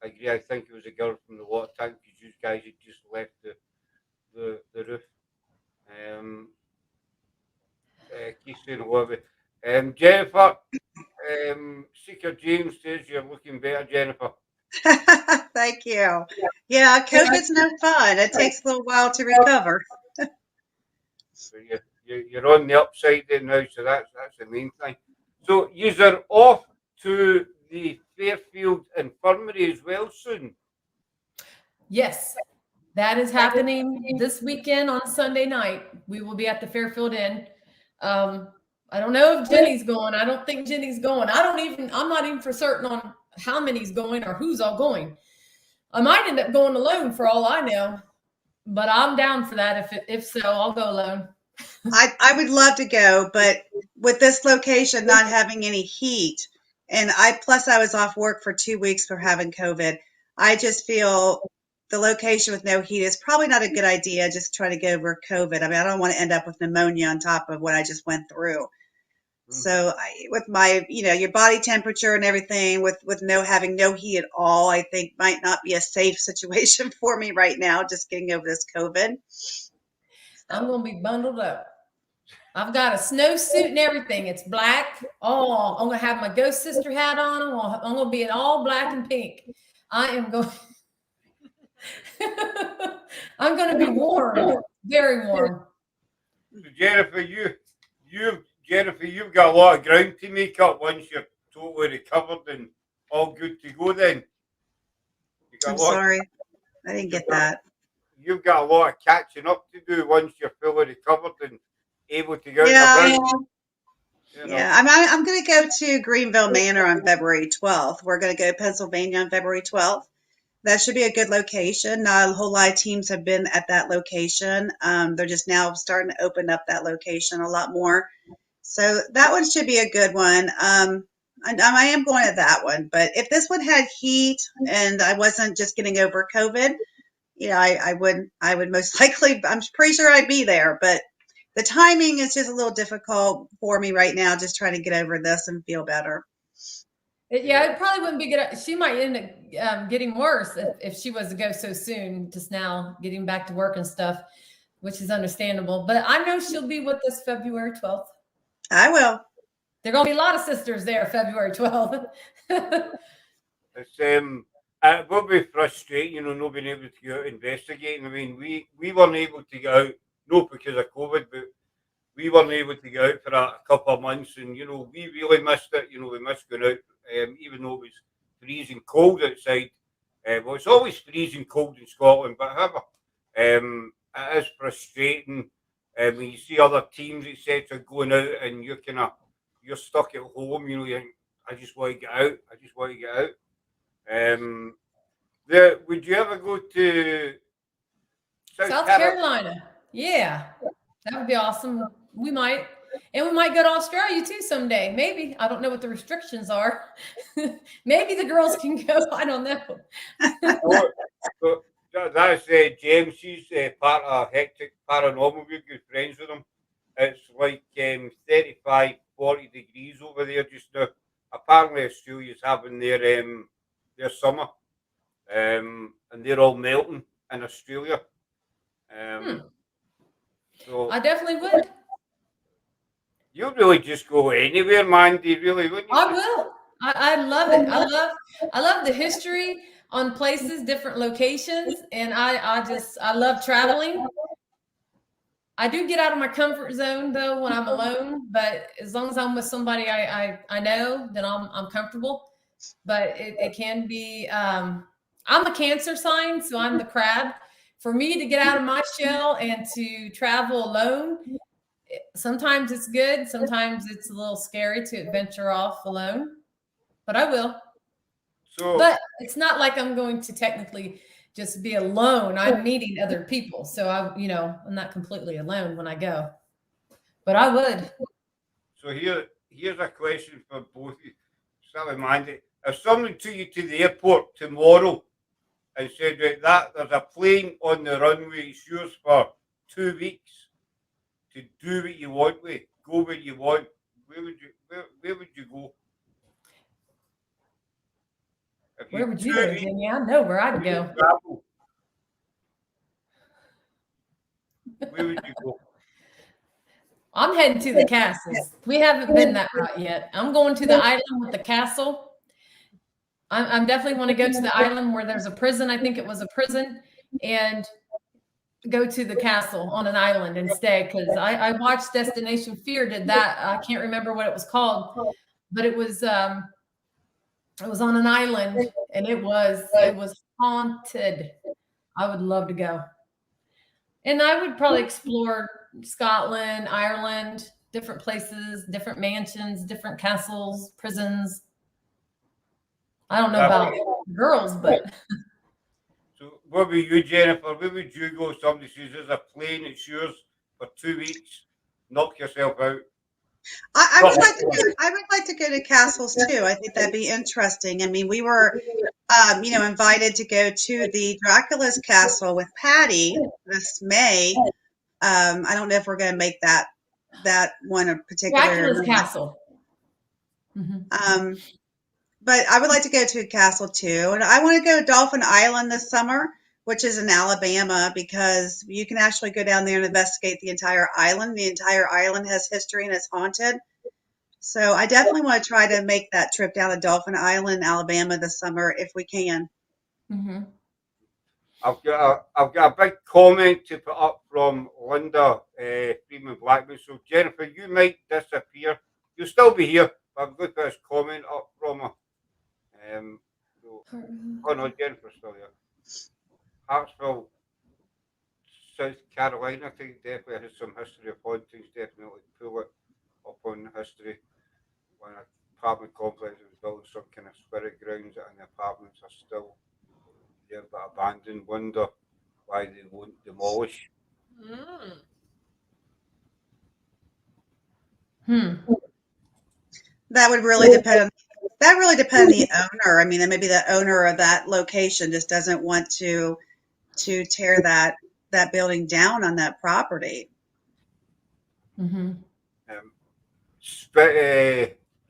agree. I think it was a girl from the water tank because you guys had just left the roof. Keep saying hello. Jennifer, Seeker James says you're looking better, Jennifer. Thank you. Yeah, COVID's no fun. It takes a little while to recover. So you're on the upside there now, so that's the main thing. So you're off to the Fairfield Infirmary as well soon? Yes, That is happening this weekend on Sunday night. We will be at the Fairfield Inn. I don't know if Jenny's going. I don't think Jenny's going. I'm not even for certain on how many's going or who's all going. I might end up going alone for all I know, but I'm down for that. If so, I'll go alone. I would love to go, but with this location not having any heat, and I was off work for 2 weeks for having COVID. I just feel the location with no heat is probably not a good idea. Just trying to get over COVID. I mean, I don't want to end up with pneumonia on top of what I just went through. So with my, your body temperature and everything, with having no heat at all, I think might not be a safe situation for me right now. Just getting over this COVID. I'm gonna be bundled up. I've got a snowsuit and everything. It's black. Oh, I'm gonna have my ghost sister hat on. I'm gonna be in all black and pink. I am going. I'm gonna be warm, very warm. Jennifer, you've got a lot of ground to make up once you're totally recovered and all good to go. Then I'm sorry, I didn't get that. You've got a lot of catching up to do once you're fully recovered and able to go out and about. Yeah, I'm going to go to Greenville Manor on February 12th. We're going to go to Pennsylvania on February 12th. That should be a good location. Not a whole lot of teams have been at that location. They're just now starting to open up that location a lot more. So that one should be a good one. I am going to that one. But if this one had heat and I wasn't just getting over COVID, I would most likely, I'm pretty sure I'd be there. But the timing is just a little difficult for me right now, just trying to get over this and feel better. Yeah, it probably wouldn't be good. She might end up getting worse if she was to go so soon, just now getting back to work and stuff, which is understandable. But I know she'll be with us February 12th. I will. There are going to be a lot of sisters there February 12th. It will be frustrating, not being able to go out investigating. I mean, we weren't able to go out, not because of COVID, but we weren't able to go out for a couple of months, and we really missed it. We missed going out, even though it was freezing cold outside. Well, it's always freezing cold in Scotland, but however, it is frustrating when you see other teams, etc., going out, and you're stuck at home. I just want to get out. I just want to get out. Would you ever go to South Carolina? Yeah, that would be awesome. We might. And we might go to Australia too someday. Maybe. I don't know what the restrictions are. Maybe the girls can go. I don't know. That's James. She's part of Hectic Paranormal. We're good friends with them. It's like 35, 40 degrees over there just now. Apparently Australia's having their summer. And they're all melting in Australia. So I definitely would. You'll really just go anywhere, Mandy, really, wouldn't you? I will. I love it. I love the history on places, different locations, and I love traveling. I do get out of my comfort zone though when I'm alone, but as long as I'm with somebody I know, then I'm comfortable. But it can be I'm a Cancer sign, so I'm the crab. For me to get out of my shell and to travel alone, sometimes it's good. Sometimes it's a little scary to adventure off alone, but I will. But it's not like I'm going to technically just be alone. I'm meeting other people. So I'm not completely alone when I go, but I would. So here's a question for both of you. Sally, Mandy, if someone took you to the airport tomorrow and said that there's a plane on the runway, it's yours for 2 weeks to do what you want with, go where you want, where would you go? Where would you go, Jenny? I know where I'd go. Where would you go? I'm heading to the castles. We haven't been that route yet. I'm going to the island with the castle. I'm definitely want to go to the island where there's a prison. I think it was a prison, and go to the castle on an island and stay, because I watched Destination Fear did that. I can't remember what it was called, but it was on an island, and it was haunted. I would love to go. And I would probably explore Scotland, Ireland, different places, different mansions, different castles, prisons. I don't know about girls, but So what about you, Jennifer? Where would you go? Somebody says there's a plane, it's yours for 2 weeks. Knock yourself out. I would like to go. I would like to go to castles too. I think that'd be interesting. I mean, we were, invited to go to the Dracula's castle with Patty this May. I don't know if we're going to make that one a particular. Dracula's castle. But I would like to go to a castle too, and I want to go to Dolphin Island this summer, which is in Alabama, because you can actually go down there and investigate the entire island. The entire island has history and it's haunted. So I definitely want to try to make that trip down to Dolphin Island, Alabama this summer if we can. Mm-hmm. I've got a big comment to put up from Linda Freeman Blackman. So Jennifer, you might disappear. You'll still be here, but I'm going to put this comment up from her. Oh no, Jennifer's still here. Hartsville, South Carolina, I think definitely has some history of hauntings. Definitely pull it up on the history. When an apartment complex was built, some kind of spirit grounds, and the apartments are still there but abandoned. Wonder why they won't demolish. That would really depend. That really depends on the owner. I mean, maybe the owner of that location just doesn't want to tear that building down on that property. Mm-hmm.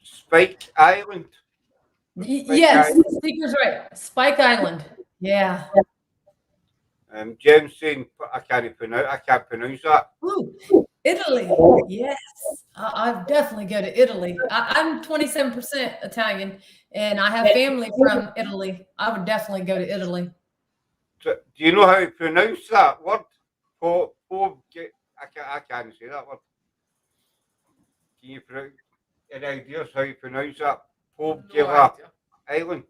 Spike Island. Yes, Speaker's right. Spike Island. Yeah. Jim's saying I can't pronounce that. Ooh, Italy. Yes, I'll definitely go to Italy. I'm 27% Italian, and I have family from Italy. I would definitely go to Italy. So, do you know how to pronounce that word? I can't say that word. Can you pronounce any ideas how you pronounce that? Pobgila Island.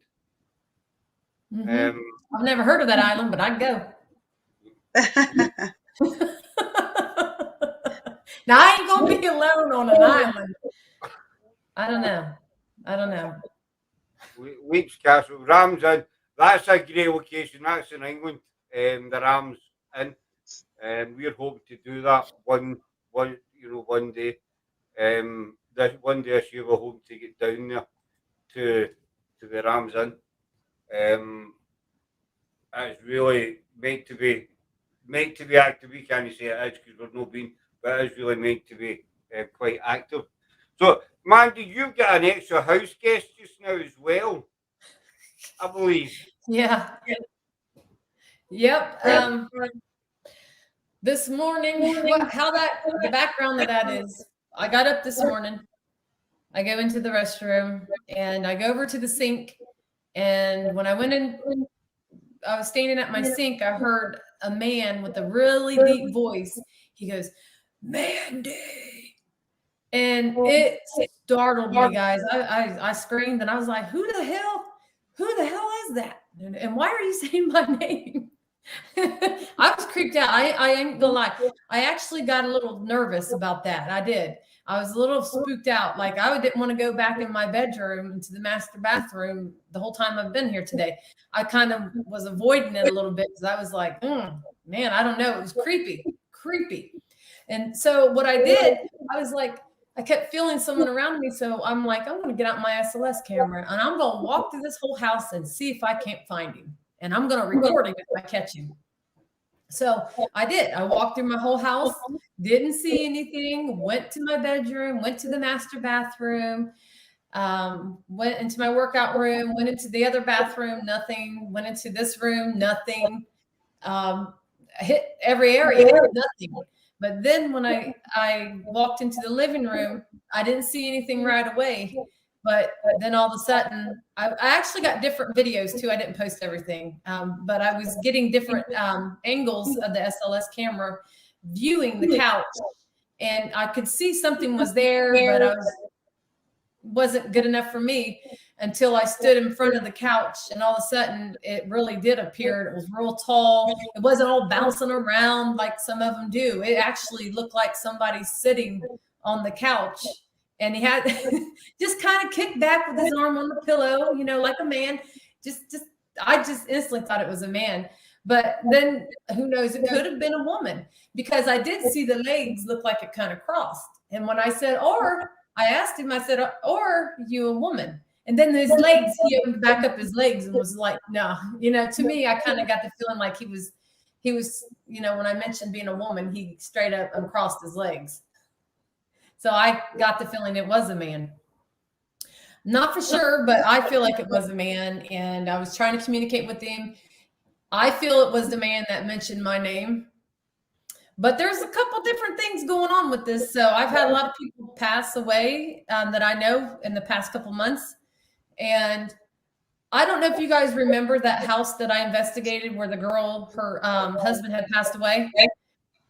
Mm-hmm. I've never heard of that island, but I'd go. Now I ain't gonna be alone on an island. I don't know. Leeds Castle, Rams Inn. That's a great location. That's in England. The Rams Inn. We're hoping to do that one day. One day this year we're hoping to get down there to the Rams Inn. It's really meant to be active. We can't say it is because we've not been, but it's really meant to be quite active. So, Mandy, you've got an extra house guest just now as well, I believe. Yeah. Yep. This morning, the background of that is, I got up this morning, I go into the restroom, and I go over to the sink, and when I went in, I was standing at my sink, I heard a man with a really deep voice. He goes, "Mandy." And it startled me, guys. I screamed and I was like, who the hell is that? And why are you saying my name? I was creeped out. I ain't gonna lie. I actually got a little nervous about that. I did. I was a little spooked out. Like I didn't want to go back in my bedroom into the master bathroom the whole time I've been here today. I kind of was avoiding it a little bit because I was like, man, I don't know. It was creepy. And so what I did, I was like, I kept feeling someone around me. So I'm like, I'm going to get out my SLS camera and I'm going to walk through this whole house and see if I can't find him. And I'm going to record him if I catch him. So I did. I walked through my whole house, didn't see anything, went to my bedroom, went to the master bathroom, went into my workout room, went into the other bathroom, nothing, went into this room, nothing, hit every area, nothing. But then when I walked into the living room, I didn't see anything right away. But then all of a sudden, I actually got different videos too. I didn't post everything, but I was getting different angles of the SLS camera viewing the couch. And I could see something was there, but wasn't good enough for me until I stood in front of the couch, and all of a sudden it really did appear. It was real tall. It wasn't all bouncing around like some of them do. It actually looked like somebody sitting on the couch, and he had just kind of kicked back with his arm on the pillow, you know, like a man. I just instantly thought it was a man. But then who knows, it could have been a woman, because I did see the legs look like it kind of crossed. And when I said, or, I asked him, I said, or you a woman? And then his legs, he opened back up his legs and was like, no, you know, to me, I kind of got the feeling like he was, you know, when I mentioned being a woman, he straight up uncrossed his legs. So I got the feeling it was a man. Not for sure, but I feel like it was a man, and I was trying to communicate with him. I feel it was the man that mentioned my name. But there's a couple different things going on with this. So I've had a lot of people pass away that I know in the past couple months. And I don't know if you guys remember that house that I investigated where the girl, her husband had passed away.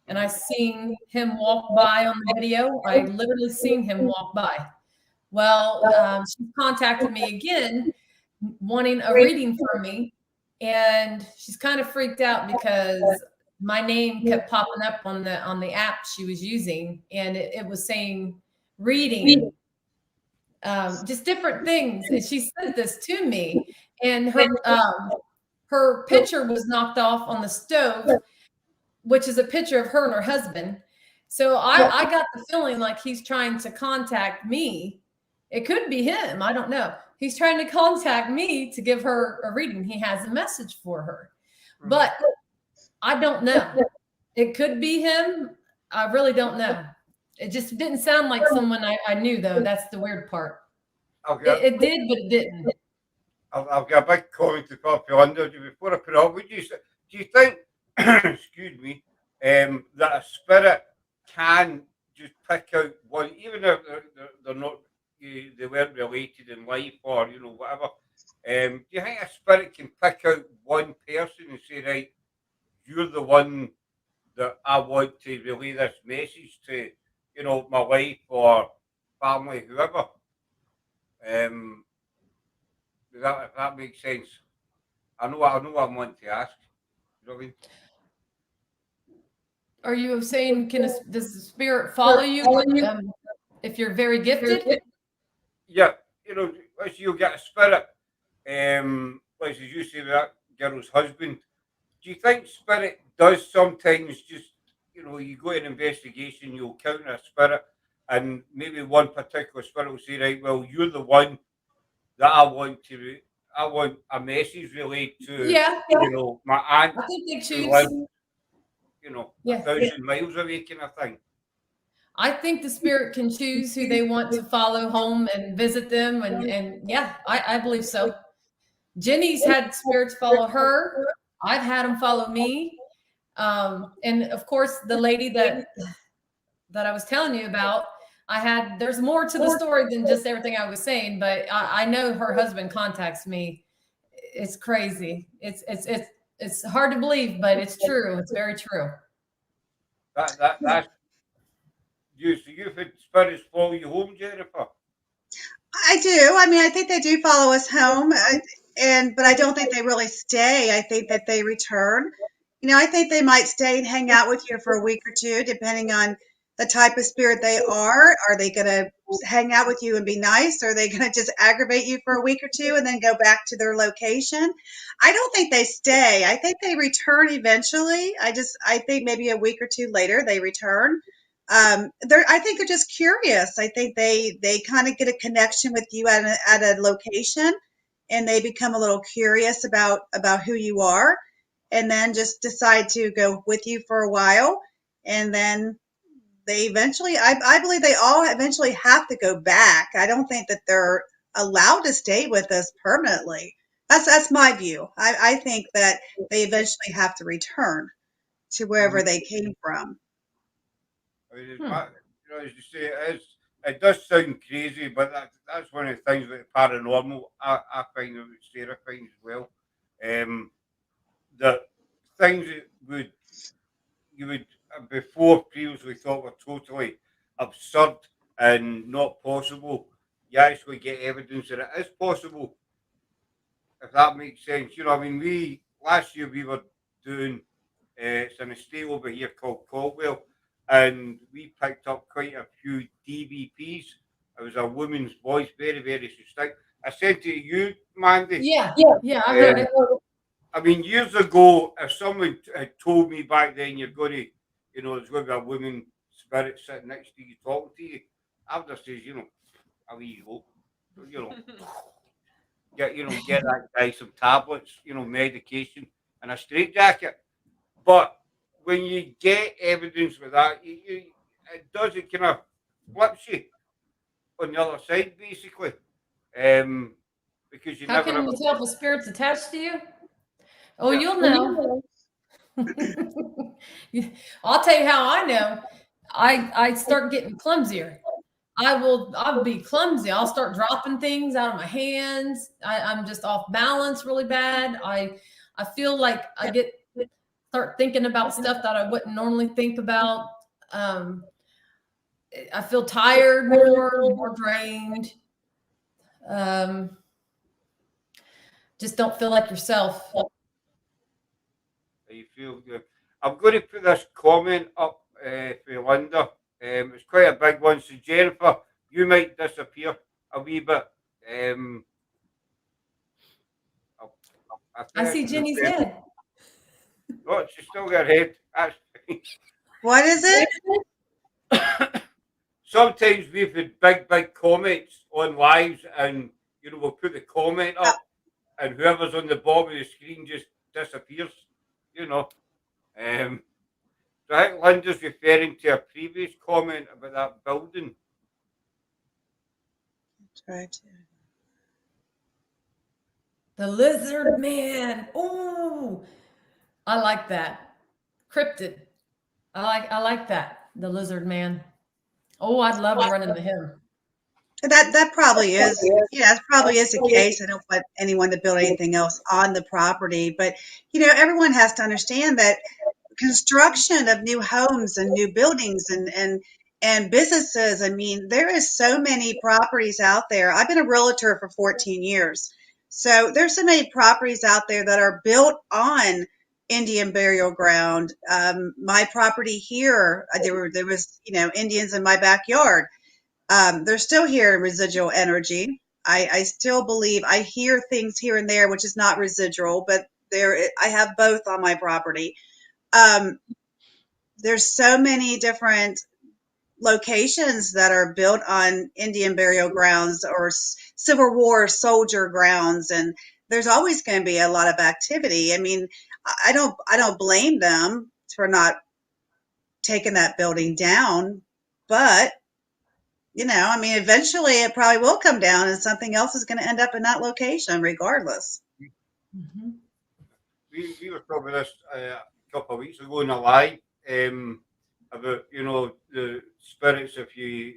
And I seen him walk by on the video. I literally seen him walk by. Well, she contacted me again, wanting a reading from me. And she's kind of freaked out because my name kept popping up on the app she was using, and it was saying reading, just different things. And she sent this to me, and her picture was knocked off on the stove, which is a picture of her and her husband. So I got the feeling like he's trying to contact me. It could be him. I don't know. He's trying to contact me to give her a reading. He has a message for her, but I don't know. It could be him. I really don't know. It just didn't sound like someone I knew, though. That's the weird part. It did, but it didn't. I've got a big comment to pop under you before I put it up. Would you say, do you think, excuse me, that a spirit can just pick out one, even if they're not, they weren't related in life or, you know, whatever. Do you think a spirit can pick out one person and say, right, you're the one that I want to relay this message to, you know, my wife or family, whoever? If that makes sense. I know what I want to ask. You know what I mean? Are you saying, does the spirit follow you if you're very gifted? Yeah, you know, as you get a spirit, like as you say, that girl's husband. Do you think spirit does sometimes just, you know, you go to an investigation, you'll counter a spirit, and maybe one particular spirit will say, right, well, you're the one that I want a message relayed to, you know, my aunt. I think they choose. Who lives, you know, 1,000 miles away, kind of thing. I think the spirit can choose who they want to follow home and visit them. And yeah, I believe so. Jenny's had spirits follow her. I've had them follow me. And of course, the lady that I was telling you about, there's more to the story than just everything I was saying, but I know her husband contacts me. It's crazy. It's hard to believe, but it's true. It's very true. That's you. So you've had spirits follow you home, Jennifer? I do. I mean, I think they do follow us home, but I don't think they really stay. I think that they return. You know, I think they might stay and hang out with you for a week or two, depending on the type of spirit they are. Are they going to hang out with you and be nice? Or are they going to just aggravate you for a week or two and then go back to their location? I don't think they stay. I think they return eventually. I think maybe a week or two later they return. I think they're just curious. I think they kind of get a connection with you at a location, and they become a little curious about who you are, and then just decide to go with you for a while, and then they eventually, I believe they all eventually have to go back. I don't think that they're allowed to stay with us permanently. That's my view. I think that they eventually have to return to wherever they came from. I mean, you know, as you say, it does sound crazy, but that's one of the things with paranormal I find that Sarah finds as well. The things that you would before previously thought were totally absurd and not possible, you actually get evidence that it is possible, if that makes sense. You know, I mean, last year we were doing it's an estate over here called Caldwell, and we picked up quite a few DVPs. It was a woman's voice, very, very distinct. I sent it to you, Mandy. Yeah. I heard it. I mean, years ago, if someone had told me back then you're going to, you know, there's going to be a woman spirit sitting next to you talking to you, I would have said, you know, a wee hope, you know, get that guy some tablets, you know, medication, and a straitjacket. But when you get evidence with that, it does, it kind of flips you on the other side, basically. Because you How never can ever. you tell if a spirit's attached to you? Oh, you'll know. I'll tell you how I know. I start getting clumsier. I'll be clumsy. I'll start dropping things out of my hands. I'm just off balance really bad. I feel like I start thinking about stuff that I wouldn't normally think about. I feel tired more drained. Just don't feel like yourself. You feel good. I'm going to put this comment up for Linda. It's quite a big one. So Jennifer, you might disappear a wee bit. I see Jenny's head. Oh, she's still got her head. That's What is it? Sometimes we've had big comments on lives, and you know we'll put the comment up, and whoever's on the bottom of the screen just disappears. You know. So I think Linda's referring to a previous comment about that building. Try to. The lizard man. Oh, I like that. Cryptid. I like that. The lizard man. Oh, I'd love to run into him. That probably is. Yeah, it probably is the case. I don't want anyone to build anything else on the property, but you know, everyone has to understand that construction of new homes and new buildings and businesses. I mean, there is so many properties out there. I've been a realtor for 14 years. So there's so many properties out there that are built on Indian burial ground. My property here, there was, you know, Indians in my backyard. They're still here in residual energy. I still believe I hear things here and there, which is not residual, but I have both on my property. There's so many different locations that are built on Indian burial grounds or Civil War soldier grounds, and there's always going to be a lot of activity. I mean, I don't blame them for not taking that building down, but you know, I mean, eventually it probably will come down, and something else is going to end up in that location, regardless. Mm-hmm. We were talking about this a couple of weeks ago in a live about, you know, the spirits. If you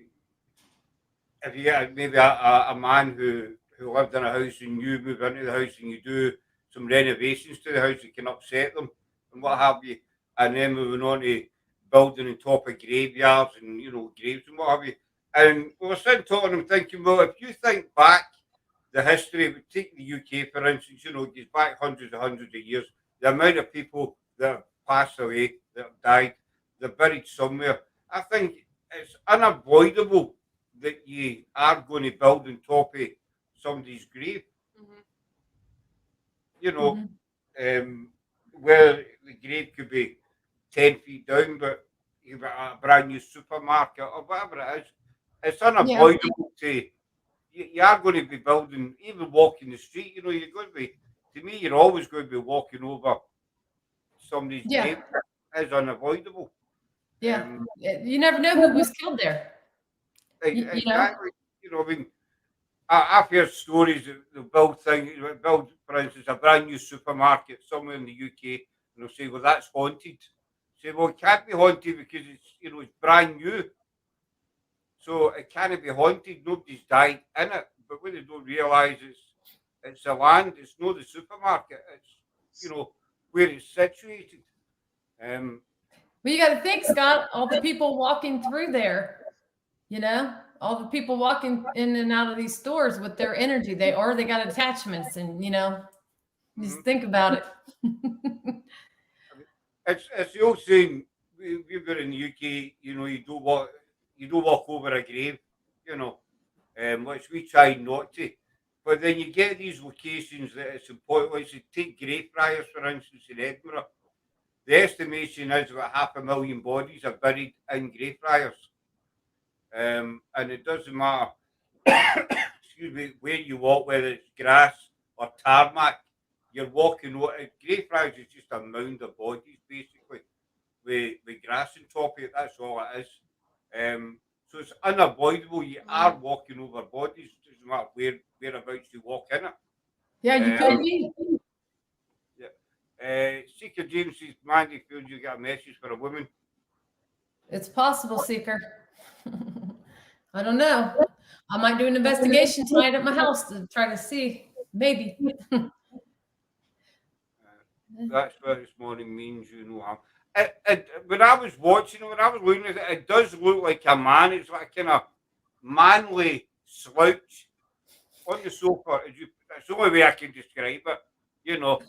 get maybe a man who lived in a house and you move into the house and you do some renovations to the house, it can upset them and what have you. And then moving on to building on top of graveyards and, you know, graves and what have you. And we were sitting talking and thinking, well, if you think back the history, take the UK for instance, you know, it goes back hundreds of years, the amount of people that have passed away, that have died, they're buried somewhere. I think it's unavoidable that you are going to build on top of somebody's grave. Mm-hmm. You know, where the grave could be 10 feet down, but you've got a brand new supermarket or whatever it is. It's unavoidable to, you are going to be building, even walking the street, you know, you're going to be, to me, you're always going to be walking over somebody's grave. It's unavoidable. Yeah. You never know who was killed there. Exactly. You know, I mean, I've heard stories of the build thing, build, for instance, a brand new supermarket somewhere in the UK, and they'll say, well, that's haunted. Say, well, it can't be haunted because it's, you know, it's brand new. So it can't be haunted. Nobody's died in it. But what they don't realise is it's the land, it's not the supermarket, it's, you know, where it's situated. Well, you got to think, Scott, all the people walking through there, you know, all the people walking in and out of these stores with their energy. They got attachments, and just think about it. It's the old saying. We've got in the UK. You don't walk over a grave. Which we try not to. But then you get these locations that it's important. Like, take Greyfriars, for instance, in Edinburgh. The estimation is about 500,000 bodies are buried in Greyfriars. And it doesn't matter, excuse me, where you walk, whether it's grass or tarmac, you're walking over. Greyfriars is just a mound of bodies, basically, with grass on top of it. That's all it is. So it's unavoidable. You are walking over bodies. It doesn't matter whereabouts you walk in it. Yeah, you could be. Seeker James says, Mandy, feels you got a message for a woman. It's possible, Seeker. I don't know. I might do an investigation tonight at my house to try to see. Maybe. That's what this morning means, how. When I was watching, when I was looking at it, it does look like a man. It's like a kind of manly slouch on the sofa. That's the only way I can describe it. You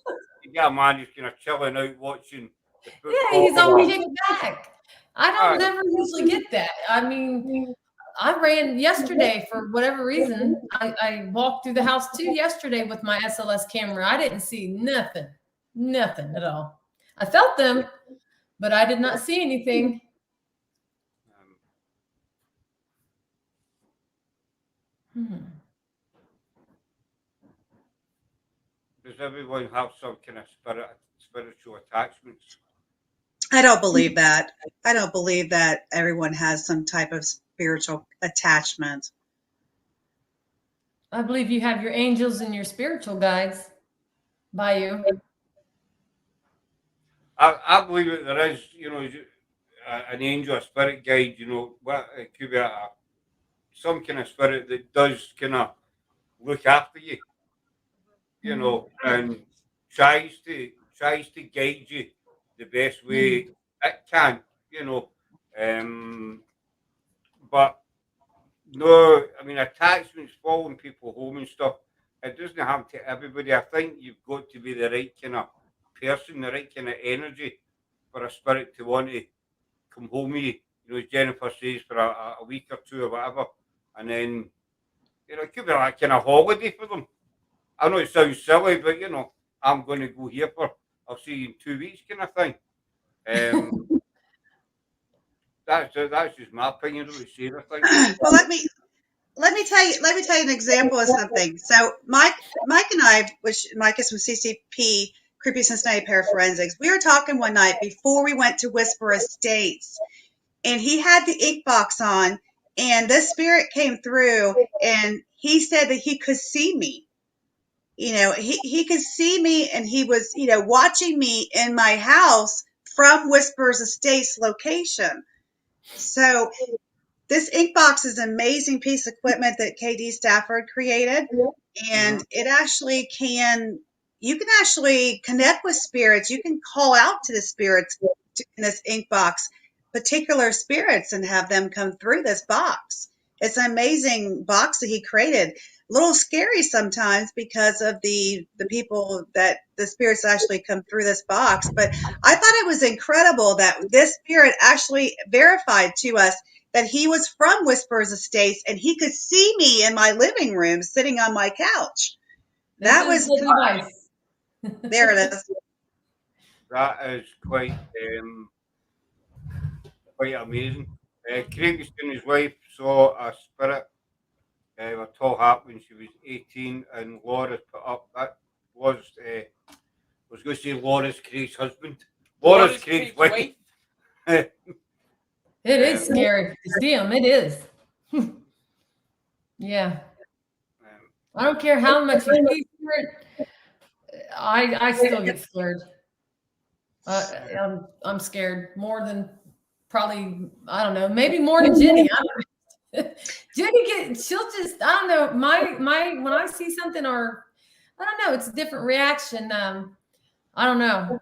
get a man who's kind of chilling out watching the football. Yeah, he's always kicked back. I don't never usually get that. I mean, I ran yesterday for whatever reason. I walked through the house too yesterday with my SLS camera. I didn't see nothing at all. I felt them, but I did not see anything. Does everyone have some kind of spiritual attachments? I don't believe that. I don't believe that everyone has some type of spiritual attachment. I believe you have your angels and your spiritual guides by you. I believe that there is, an angel, a spirit guide, it could be some kind of spirit that does kind of look after you, and tries to guide you the best way it can, but no, I mean, attachments, following people home and stuff, it doesn't happen to everybody. I think you've got to be the right kind of person, the right kind of energy for a spirit to want to come home with you, as Jennifer says, for a week or two or whatever, and then it could be like kind of holiday for them. I know it sounds silly, but I'm going to go here I'll see you in 2 weeks, kind of thing. That's just my opinion. Really say anything. Well, let me tell you an example of something. So Mike and I, which Mike is from CCP, Creepy Cincinnati Paraforensics, we were talking one night before we went to Whisper Estates, and he had the ink box on, and this spirit came through, and he said that he could see me. He could see me, and he was, watching me in my house from Whispers Estates location. So this ink box is an amazing piece of equipment that KD Stafford created, and it actually you can actually connect with spirits. You can call out to the spirits in this ink box, particular spirits, and have them come through this box. It's an amazing box that he created. A little scary sometimes because of the people that the spirits actually come through this box. But I thought it was incredible that this spirit actually verified to us that he was from Whispers Estates and he could see me in my living room sitting on my couch. That was nice. There it is. That is quite amazing. Craig and his wife saw a spirit with a tall hat when she was 18, and Laura's put up. That was, I was going to say Laura's Craig's husband. Laura's Craig's wife. It is scary to see him. It is. Yeah. I don't care how much you see it. I still get scared. I'm scared more than probably, I don't know, maybe more than Jenny. Jenny she'll just, I don't know, when I see something, or I don't know, it's a different reaction. I don't know.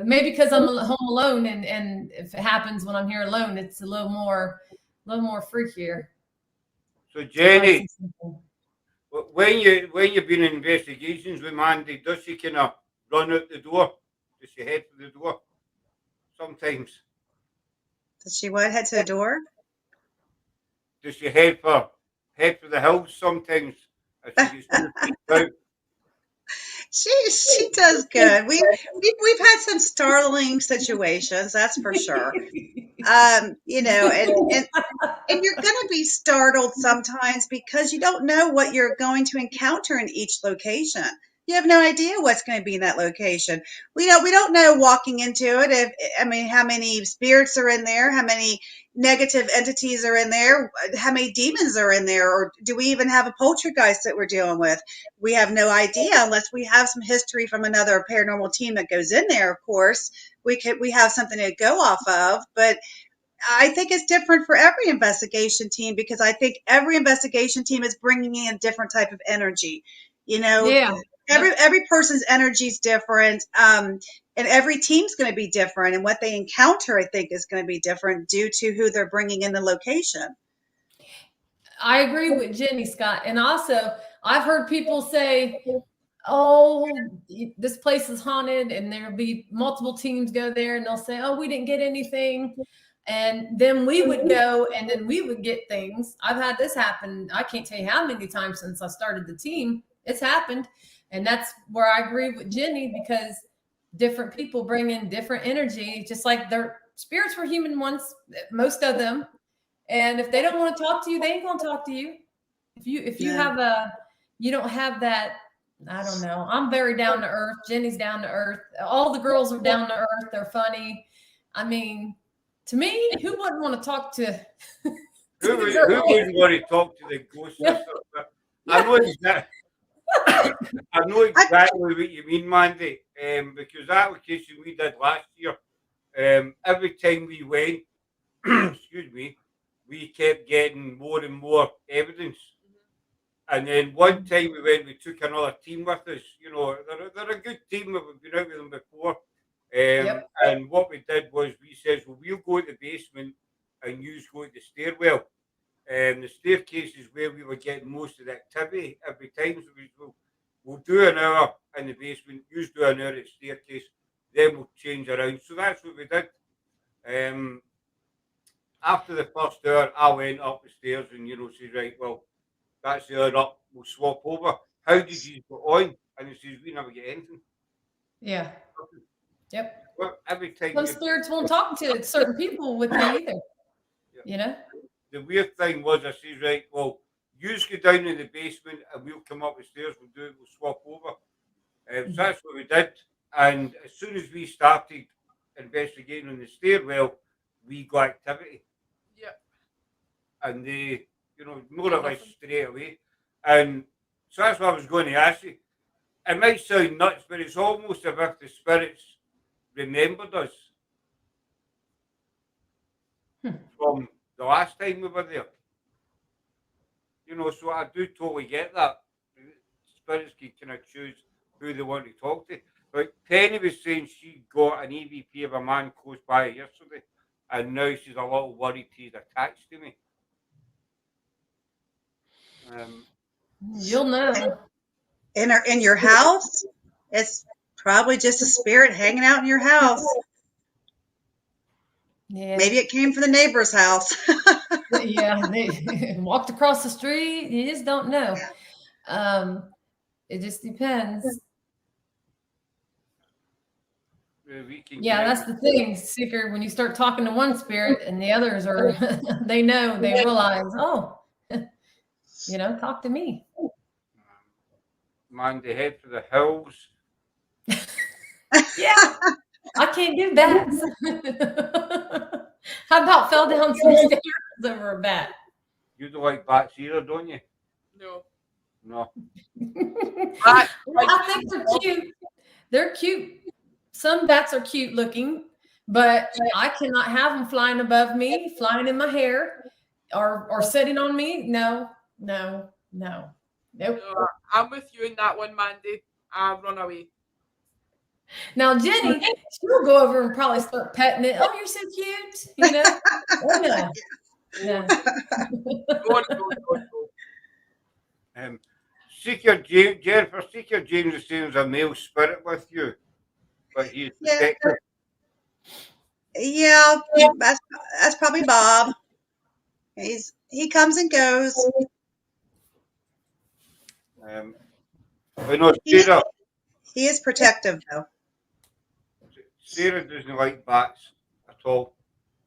Maybe because I'm home alone, and if it happens when I'm here alone, it's a little more freakier. So Jenny, when you've been in investigations with Mandy, does she kind of run out the door? Does she head for the door? Sometimes. Does she what? Head to the door? Does she head for the house sometimes? If she gets too freaked out? She does good. We've had some startling situations, that's for sure. You know, and you're going to be startled sometimes because you don't know what you're going to encounter in each location. You have no idea what's going to be in that location. We don't know walking into it how many spirits are in there, how many negative entities are in there, how many demons are in there, or do we even have a poltergeist that we're dealing with? We have no idea unless we have some history from another paranormal team that goes in there. Of course, we have something to go off of, but I think it's different for every investigation team because I think every investigation team is bringing in a different type of energy. You know, Yeah. every person's energy is different, and every team's going to be different, and what they encounter, I think, is going to be different due to who they're bringing in the location. I agree with Jenny, Scott, and also I've heard people say, "Oh, this place is haunted," and there'll be multiple teams go there, and they'll say, "Oh, we didn't get anything." And then we would go and then we would get things. I've had this happen. I can't tell you how many times since I started the team. It's happened. And that's where I agree with Jenny because different people bring in different energy, just like their spirits were human once, most of them. And if they don't want to talk to you, they ain't going to talk to you. If you have you don't have that, I don't know. I'm very down to earth. Jenny's down to earth. All the girls are down to earth. They're funny. I mean, to me, who wouldn't want to talk to? Who wouldn't want to talk to the ghost sister? I know exactly. I know exactly what you mean, Mandy. Because that location we did last year, every time we went, excuse me, we kept getting more and more evidence. And then one time we went, we took another team with us. You know, they're a good team. We've been out with them before. And what we did was we said, well, we'll go to the basement and you go to the stairwell. The staircase is where we were getting most of the activity every time. So we'll do an hour in the basement, you do an hour at the staircase, then we'll change around. So that's what we did. After the first hour, I went up the stairs and, says, right, well, that's the hour up, we'll swap over. How did you go on? And he says, we never get anything. Yeah. Yep. Well, every time some spirits won't talk to certain people with you either. You know? The weird thing was I says, right, well, you go down in the basement and we'll come up the stairs, we'll swap over. So that's what we did. And as soon as we started investigating on the stairwell, we got activity. Yeah. And they, more or less straight away. And so that's what I was going to ask you. It might sound nuts, but it's almost as if the spirits remembered us from the last time we were there. So I do totally get that. Spirits can kind of choose who they want to talk to. But Penny was saying she got an EVP of a man close by yesterday, and now she's a little worried he's attached to me. You'll know. In your house, it's probably just a spirit hanging out in your house. Yeah. Maybe it came from the neighbor's house. Yeah, they walked across the street. You just don't know. It just depends. Yeah, that's the thing, Seeker. When you start talking to one spirit and the others are, they realize, oh, talk to me. Man, they head for the hills. Yeah, I can't do that. How about fell down some stairs over a bat? You don't like bats either, don't you? No. I think they're cute. They're cute. Some bats are cute looking, but I cannot have them flying above me, flying in my hair, or sitting on me. No. Nope. I'm with you in that one, Mandy. I'll run away. Now, Jenny, she'll go over and probably start petting it. Oh, you're so cute. Oh, no. No. Jennifer, Seeker James is saying there's a male spirit with you, but he's Yeah, protective. yeah, that's probably Bob. He comes and goes. I know He Sarah, he is protective though. Sarah doesn't like bats at all.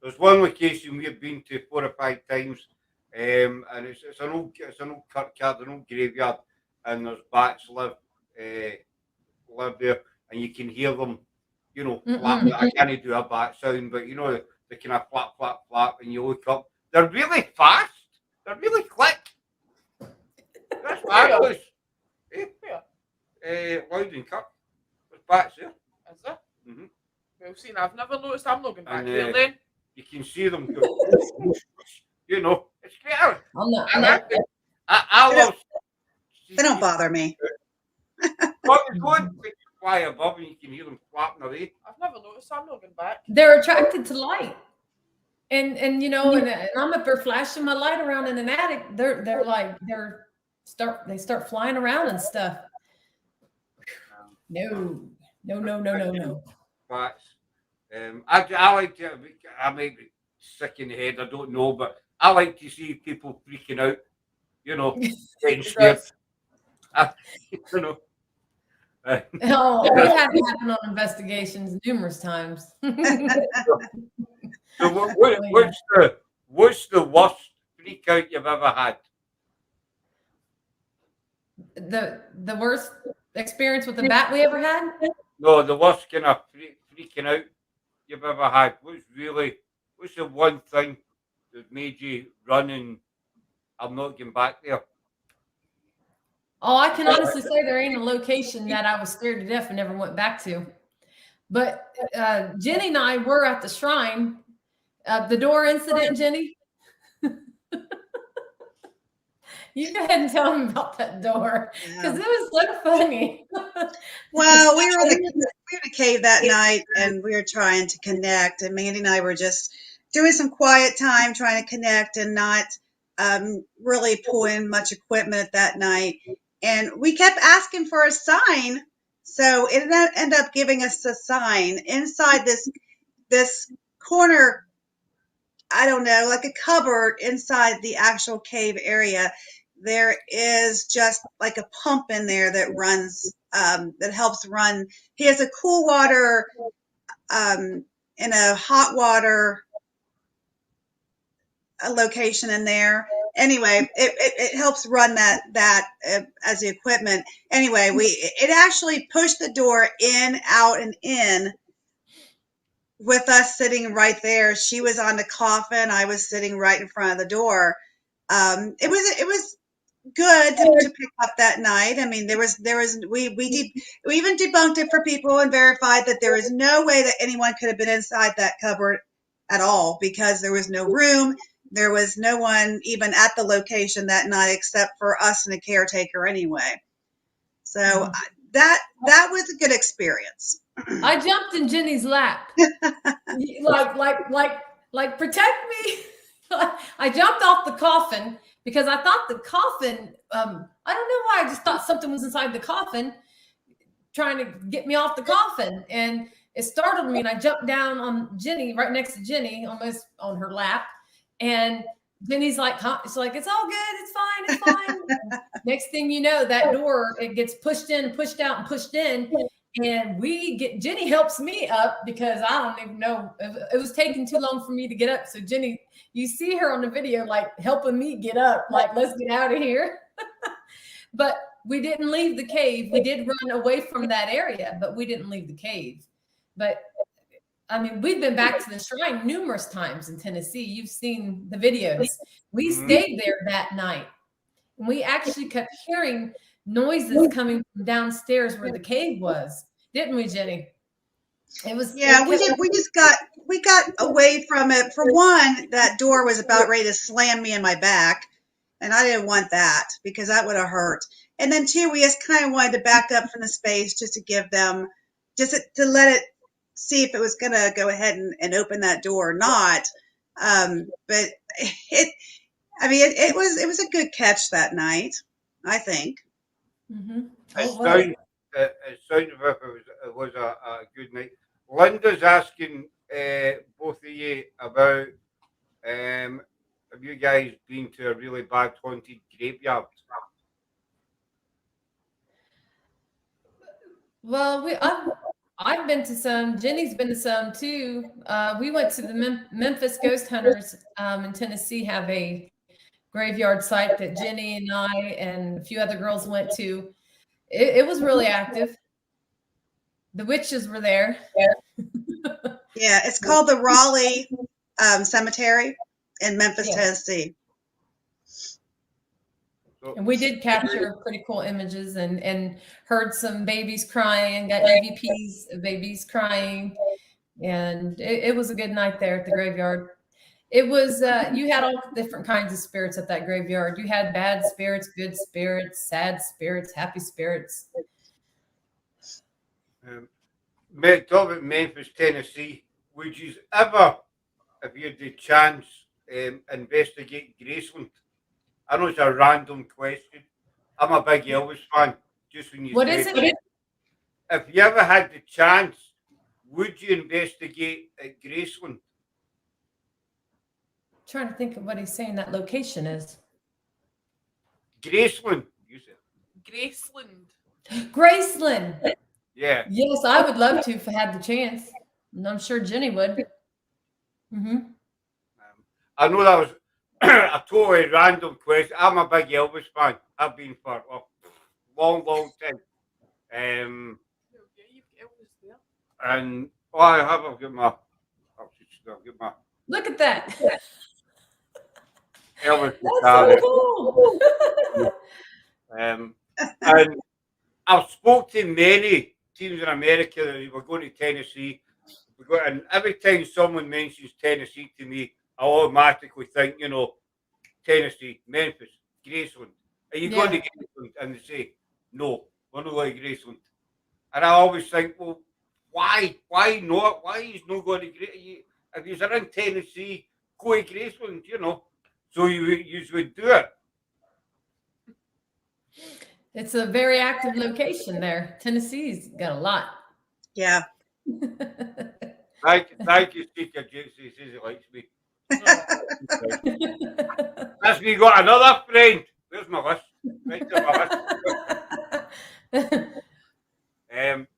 There's one location we've been to 4 or 5 times, and it's an old kirkyard, an old graveyard, and there's bats live there, and you can hear them, you know, flap. I can't do a bat sound, but you know they kind of flap, flap, flap, and you look up. They're really fast. They're really quick. That's marvelous. Loud and Kirk. There's bats there. Is there? Mm-hmm. Well, see, I've never noticed. I'm not going back And, there then. You can see them go. You know, it's great. I love. They don't bother me. They fly above and you can hear them flapping away. I've never noticed. I'm not going back. They're attracted to light. And you know, and I'm up there flashing my light around in an attic. They start flying around and stuff. No. Bats. I like to. I might be sick in the head. I don't know, but I like to see people freaking out. You know, getting scared. You know. Oh, we had it happen on investigations numerous times. So what's the worst freak out you've ever had? The worst experience with the bat we ever had? No, the worst kind of freaking out you've ever had. What's the one thing that made you run and I'm not getting back there? Oh, I can honestly say there ain't a location that I was scared to death and never went back to. But Jenny and I were at the shrine. The door incident, Jenny. You go ahead and tell them about that door because it was so funny. Well, we were in the cave that night and we were trying to connect, and Mandy and I were just doing some quiet time trying to connect and not really pull in much equipment that night. And we kept asking for a sign, so it ended up giving us a sign inside this corner. I don't know, like a cupboard inside the actual cave area. There is just like a pump in there that runs, that helps run. He has a cool water and a hot water location in there. Anyway, it helps run that as the equipment. Anyway, it actually pushed the door in, out, and in with us sitting right there. She was on the coffin. I was sitting right in front of the door. It was good to pick up that night. I mean, we even debunked it for people and verified that there is no way that anyone could have been inside that cupboard at all because there was no room. There was no one even at the location that night except for us and a caretaker anyway. So that was a good experience. I jumped in Jenny's lap. like protect me. I jumped off the coffin because I thought the coffin, I don't know why, I just thought something was inside the coffin trying to get me off the coffin. And it startled me and I jumped down on Jenny, right next to Jenny, almost on her lap. And Jenny's like, it's like, it's all good. It's fine. It's fine. Next thing you know, that door, it gets pushed in, pushed out, and pushed in. And Jenny helps me up because I don't even know. It was taking too long for me to get up. So Jenny, you see her on the video, like helping me get up, like, let's get out of here. But we didn't leave the cave. We did run away from that area, but we didn't leave the cave. But I mean, we've been back to the shrine numerous times in Tennessee. You've seen the videos. We stayed there that night. And we actually kept hearing noises coming from downstairs where the cave was. Didn't we, Jenny? It was. Yeah, we got away from it. For one, that door was about ready to slam me in my back. And I didn't want that because that would have hurt. And then two, we just kind of wanted to back up from the space just to give them, just to let it, see if it was going to go ahead and open that door or not. But it was a good catch that night. I think. Mm-hmm. It sounds as if it was a good night. Linda's asking both of you about have you guys been to a really bad haunted graveyard? Well, I've been to some. Jenny's been to some too. We went to the Memphis Ghost Hunters in Tennessee. Have a graveyard site that Jenny and I and a few other girls went to. It was really active. The witches were there. Yeah, it's called the Raleigh Cemetery in Memphis, Yes. Tennessee. And we did capture pretty cool images and heard some babies crying, got EVPs of babies crying. And it was a good night there at the graveyard. It was, you had all different kinds of spirits at that graveyard. You had bad spirits, good spirits, sad spirits, happy spirits. Talk about Memphis, Tennessee. Would you ever, if you had the chance, investigate Graceland? I know it's a random question. I'm a big Elvis fan. Just when you What said is it? if you ever had the chance, would you investigate at Graceland? Trying to think of what he's saying that location is. Graceland, you said. Graceland. Graceland. Yeah. Yes, I would love to if I had the chance. And I'm sure Jenny would. Mm-hmm. I know that was a totally random question. I'm a big Elvis fan. I've been for a long, long time. Yeah, you've got Elvis there. And I have. I've got my. Look at that. Elvis That's guitar. so cool. And I've spoke to many teams in America that were going to Tennessee. And every time someone mentions Tennessee to me, I automatically think, Tennessee, Memphis, Graceland. Are you going to Graceland? And they say, no, we're not going to Graceland. And I always think, well, why? Why not? Why is no going to Graceland? If you're in Tennessee, go to Graceland, So you would do it. It's a very active location there. Tennessee's got a lot. Yeah. Thank you, Speaker James. He says he likes me. That's me got another friend. Where's my list? Right to my list.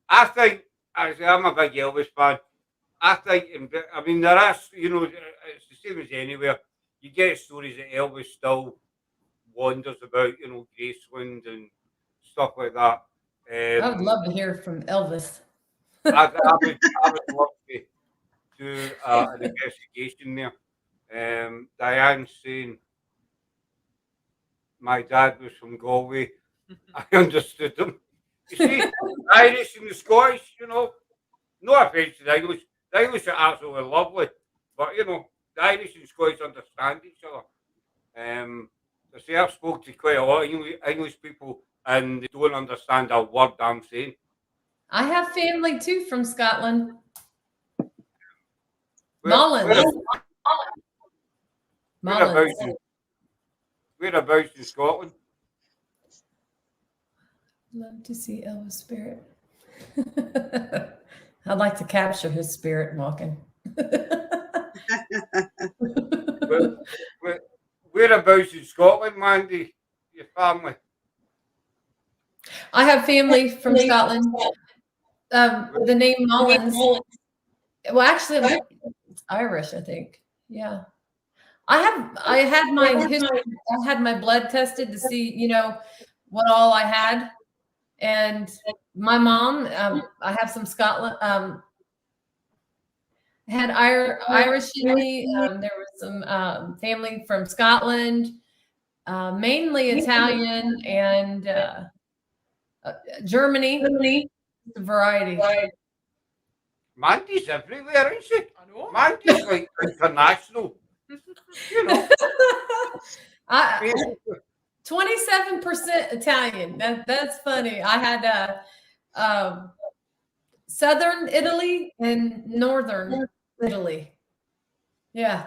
I think, actually, I'm a big Elvis fan. I think, there are, it's the same as anywhere. You get stories that Elvis still wanders about, Graceland and stuff like that. I would love to hear from Elvis. I would love to do an investigation there. Diane's saying my dad was from Galway. I understood him. You see, Irish and the Scottish, no offense to the English. The English are absolutely lovely, but the Irish and Scottish understand each other. I say I've spoken to quite a lot of English people, and they don't understand a word I'm saying. I have family too from Scotland. Mullins. Whereabouts in Scotland? Love to see Elvis' spirit. I'd like to capture his spirit walking. Whereabouts in Scotland, Mandy? Your family? I have family from Scotland. The name Mullins. Well, actually, it's Irish, I think. Yeah. I had my history. I had my blood tested to see, what all I had. And my mom, I have some Scotland. I had Irish in me. There was some family from Scotland, mainly Italian and Germany. A variety. Mandy's everywhere, isn't she? I know. Mandy's like international. 27% Italian. That's funny. I had southern Italy and northern Italy. Yeah.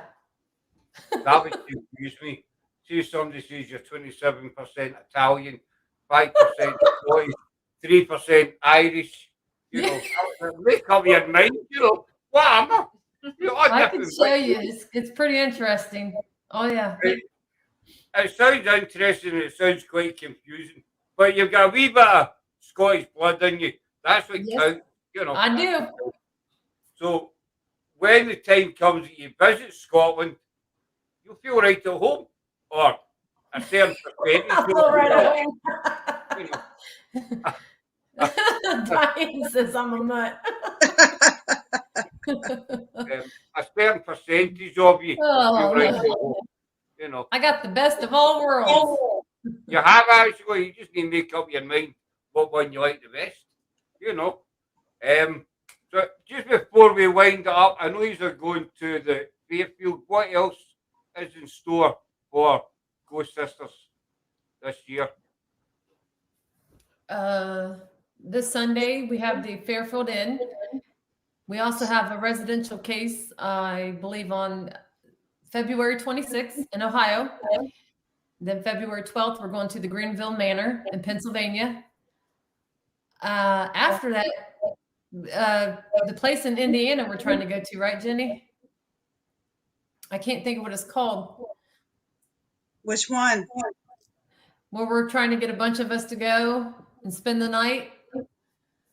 That would confuse me. See, somebody says you're 27% Italian, 5% Scottish, 3% Irish. You know, make up your mind. You know, what am I? You're all I can different show things. you. It's pretty interesting. Oh yeah. It sounds interesting. It sounds quite confusing, but you've got a wee bit of Scottish blood in you. That's what Yes, counts. You know. I do. So when the time comes that you visit Scotland, you'll feel right at home, or a certain percentage. I feel right at home. You know, Diane says I'm a mutt. a certain percentage of you will feel right at Oh, home. You know, I got the best of all worlds. you have actually. You just need to make up your mind what one you like the best. You know. So just before we wind it up, I know you're going to the Fairfield. What else is in store for Ghost Sisters this year? This Sunday we have the Fairfield Inn. We also have a residential case, I believe, on February 26th in Ohio. Then February 12th, we're going to the Greenville Manor in Pennsylvania. After that, the place in Indiana we're trying to go to, right, Jenny? I can't think of what it's called. Which one? Where we're trying to get a bunch of us to go and spend the night.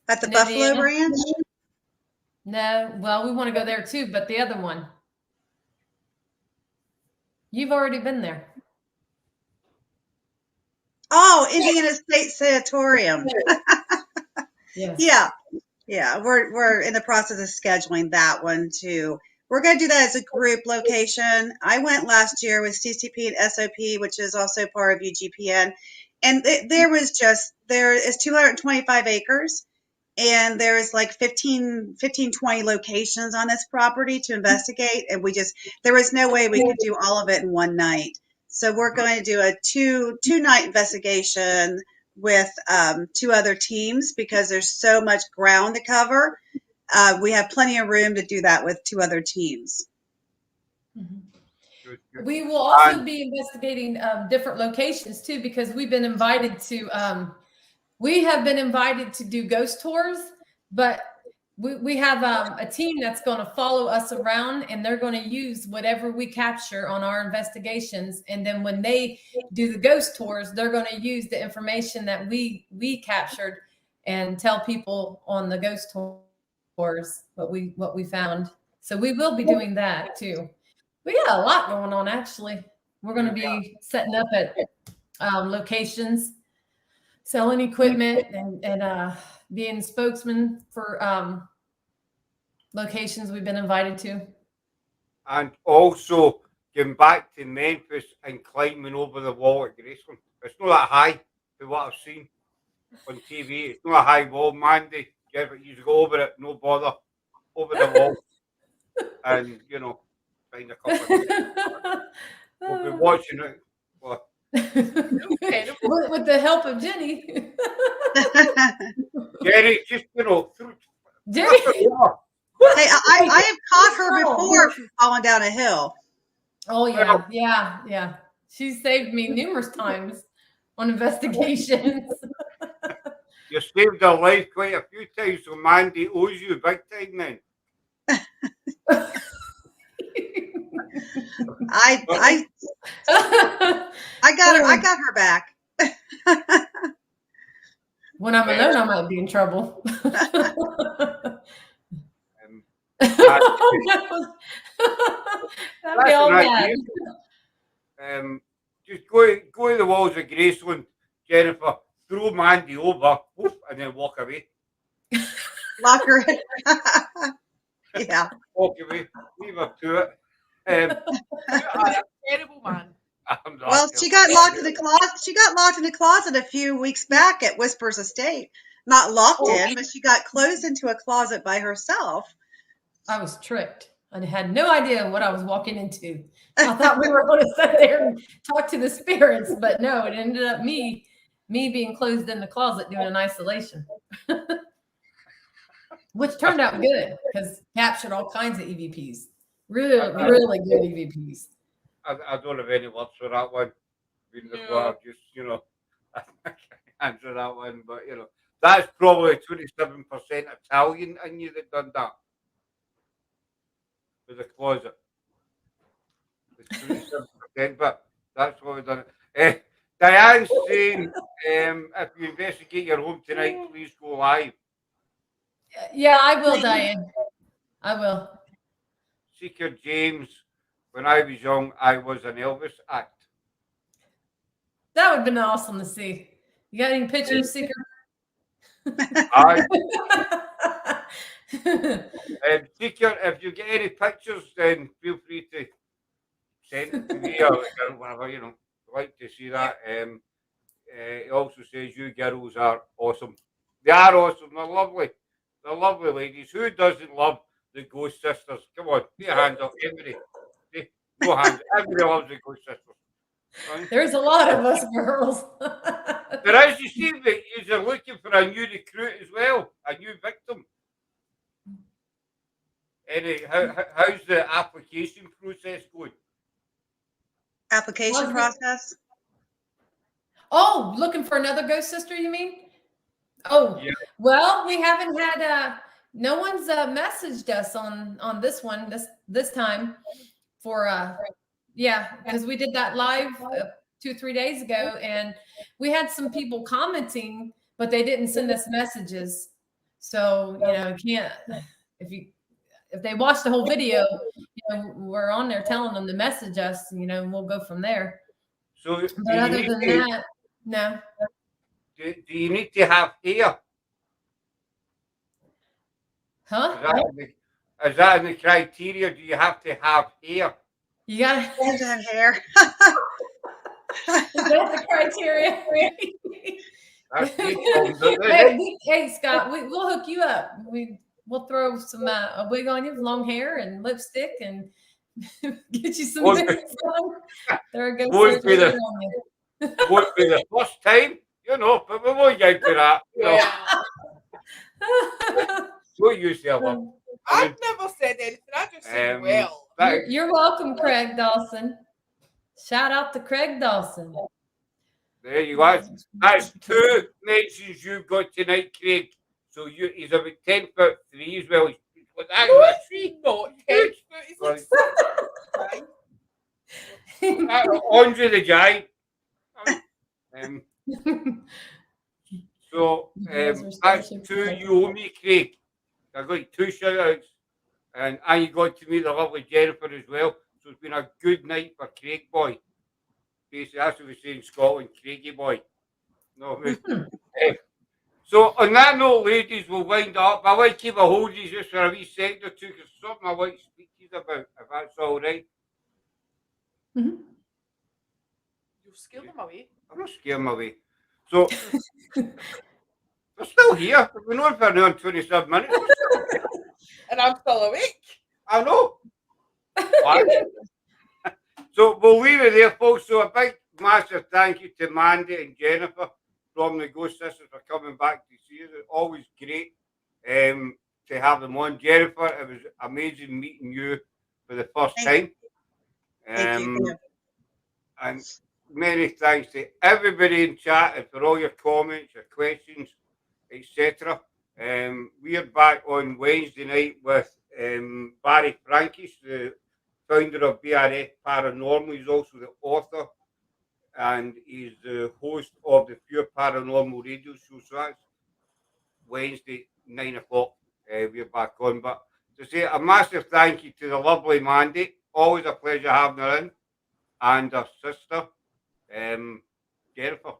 At the In Buffalo Indiana? Ranch? No, well, we want to go there too, but the other one. You've already been there. Oh, Indiana State Sanatorium. Yes. Yeah. We're in the process of scheduling that one too. We're going to do that as a group location. I went last year with CCP and SOP, which is also part of UGPN. And there is 225 acres. And there is like 15, 20 locations on this property to investigate. And there was no way we could do all of it in one night. So we're going to do a two-night investigation with 2 other teams because there's so much ground to cover. We have plenty of room to do that with 2 other teams. We will also be investigating different locations too, because we have been invited to do ghost tours, but we have a team that's going to follow us around, and they're going to use whatever we capture on our investigations. And then when they do the ghost tours, they're going to use the information that we captured and tell people on the ghost tours what we found. So we will be doing that too. We got a lot going on, actually. We're going to be setting up at locations, selling equipment, and being spokesman for locations we've been invited to. And also getting back to Memphis and climbing over the wall at Graceland. It's not that high to what I've seen on TV. It's not a high wall, Mandy. You go over it, no bother, over the wall. And, find a couple of things. We'll be watching it. Well, with the help of Jenny. Jerry, just, through. Jenny. Hey, I have caught her before from falling down a hill. Oh, yeah. She saved me numerous times on investigations. You saved her life quite a few times, so Mandy owes you big time then. I got her back. When I'm alone, I might be in trouble. That'd be all bad. Just go to the walls of Graceland, Jennifer, throw Mandy over, and then walk away. Lock her in. Yeah. Walk away. Leave her to it. Terrible man. Well, she got locked in the closet. She got locked in the closet a few weeks back at Whispers Estate. Not locked in, but she got closed into a closet by herself. I was tricked. I had no idea what I was walking into. I thought we were going to sit there and talk to the spirits, but no, it ended up me being closed in the closet doing an isolation, which turned out good because captured all kinds of EVPs. Really good EVPs. I don't have any words for that one. been the Yeah. bar, just, I can't answer that one, but, that's probably 27% Italian in you that done that. With the closet. It's 27%, but that's what we've done. Diane's saying, if you investigate your home tonight, please go live. Yeah, I will, Diane. I will. Seeker James, when I was young, I was an Elvis act. That would have been awesome to see. You got any pictures, Seeker? I, Seeker, if you get any pictures, then feel free to send it to me or whatever, I'd like to see that. He also says you girls are awesome. They are awesome. They're lovely. They're lovely ladies. Who doesn't love the Ghost Sisters? Come on, put your hands up, everybody. No hands. Everybody loves the Ghost Sisters. Right? There's a lot of us girls. There is, you see, that you're looking for a new recruit as well, a new victim. How's the application process going? Application process? Oh, looking for another ghost sister, you mean? Oh, Yeah. Well, we haven't had no one's messaged us on this one this time for because we did that live 2-3 days ago, and we had some people commenting, but they didn't send us messages. So can't if they watch the whole video, we're on there telling them to message us, and we'll go from there. So, But other than that, no. Do you need to have hair? Huh? Is that in the criteria? Do you have to have hair? You gotta And hair. Is that the criteria? Hey, Scott, we'll hook you up. We'll throw some a wig on you with long hair and lipstick and get you some bits on. There goes Won't be the first time, but we won't get to that. Show yourself up. I've never said anything. I just said, well. You're welcome, Craig Dawson. Shout out to Craig Dawson. There you go. That's 2 mentions you've got tonight, Craig. So he's about 10'3" as well. He's got that. Not 10 foot. He's like 7 foot. Andre the Giant. So that's 2 you owe me, Craig. I got 2 shout outs. And you got to meet the lovely Jennifer as well. So it's been a good night for Craig boy. Basically, that's what we say in Scotland, Craigie boy. No, so on that note, ladies, we'll wind up. I want to keep a hold of you just for a wee second or two because something I want to speak to you about, if that's all right. Mm-hmm. You'll scare them away. I'm not scaring them away. So they're still here. We've been on for another 27 minutes. And I'm still awake. I know. So we'll leave it there, folks. So a big, massive thank you to Mandy and Jennifer from the Ghost Sisters for coming back to see us. It's always great to have them on. Jennifer, it was amazing meeting you for the first time. Thank you. And many thanks to everybody in chat and for all your comments, your questions, etc. We're back on Wednesday night with Barry Frankish, the founder of BRF Paranormal. He's also the author and he's the host of the Pure Paranormal radio show. So that's Wednesday, 9 o'clock. We're back on. But to say a massive thank you to the lovely Mandy. Always a pleasure having her in. And her sister, Jennifer.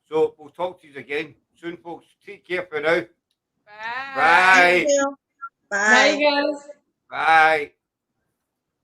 So we'll talk to you again soon, folks. Take care for now. Bye. Bye. Bye. Bye, guys. Bye.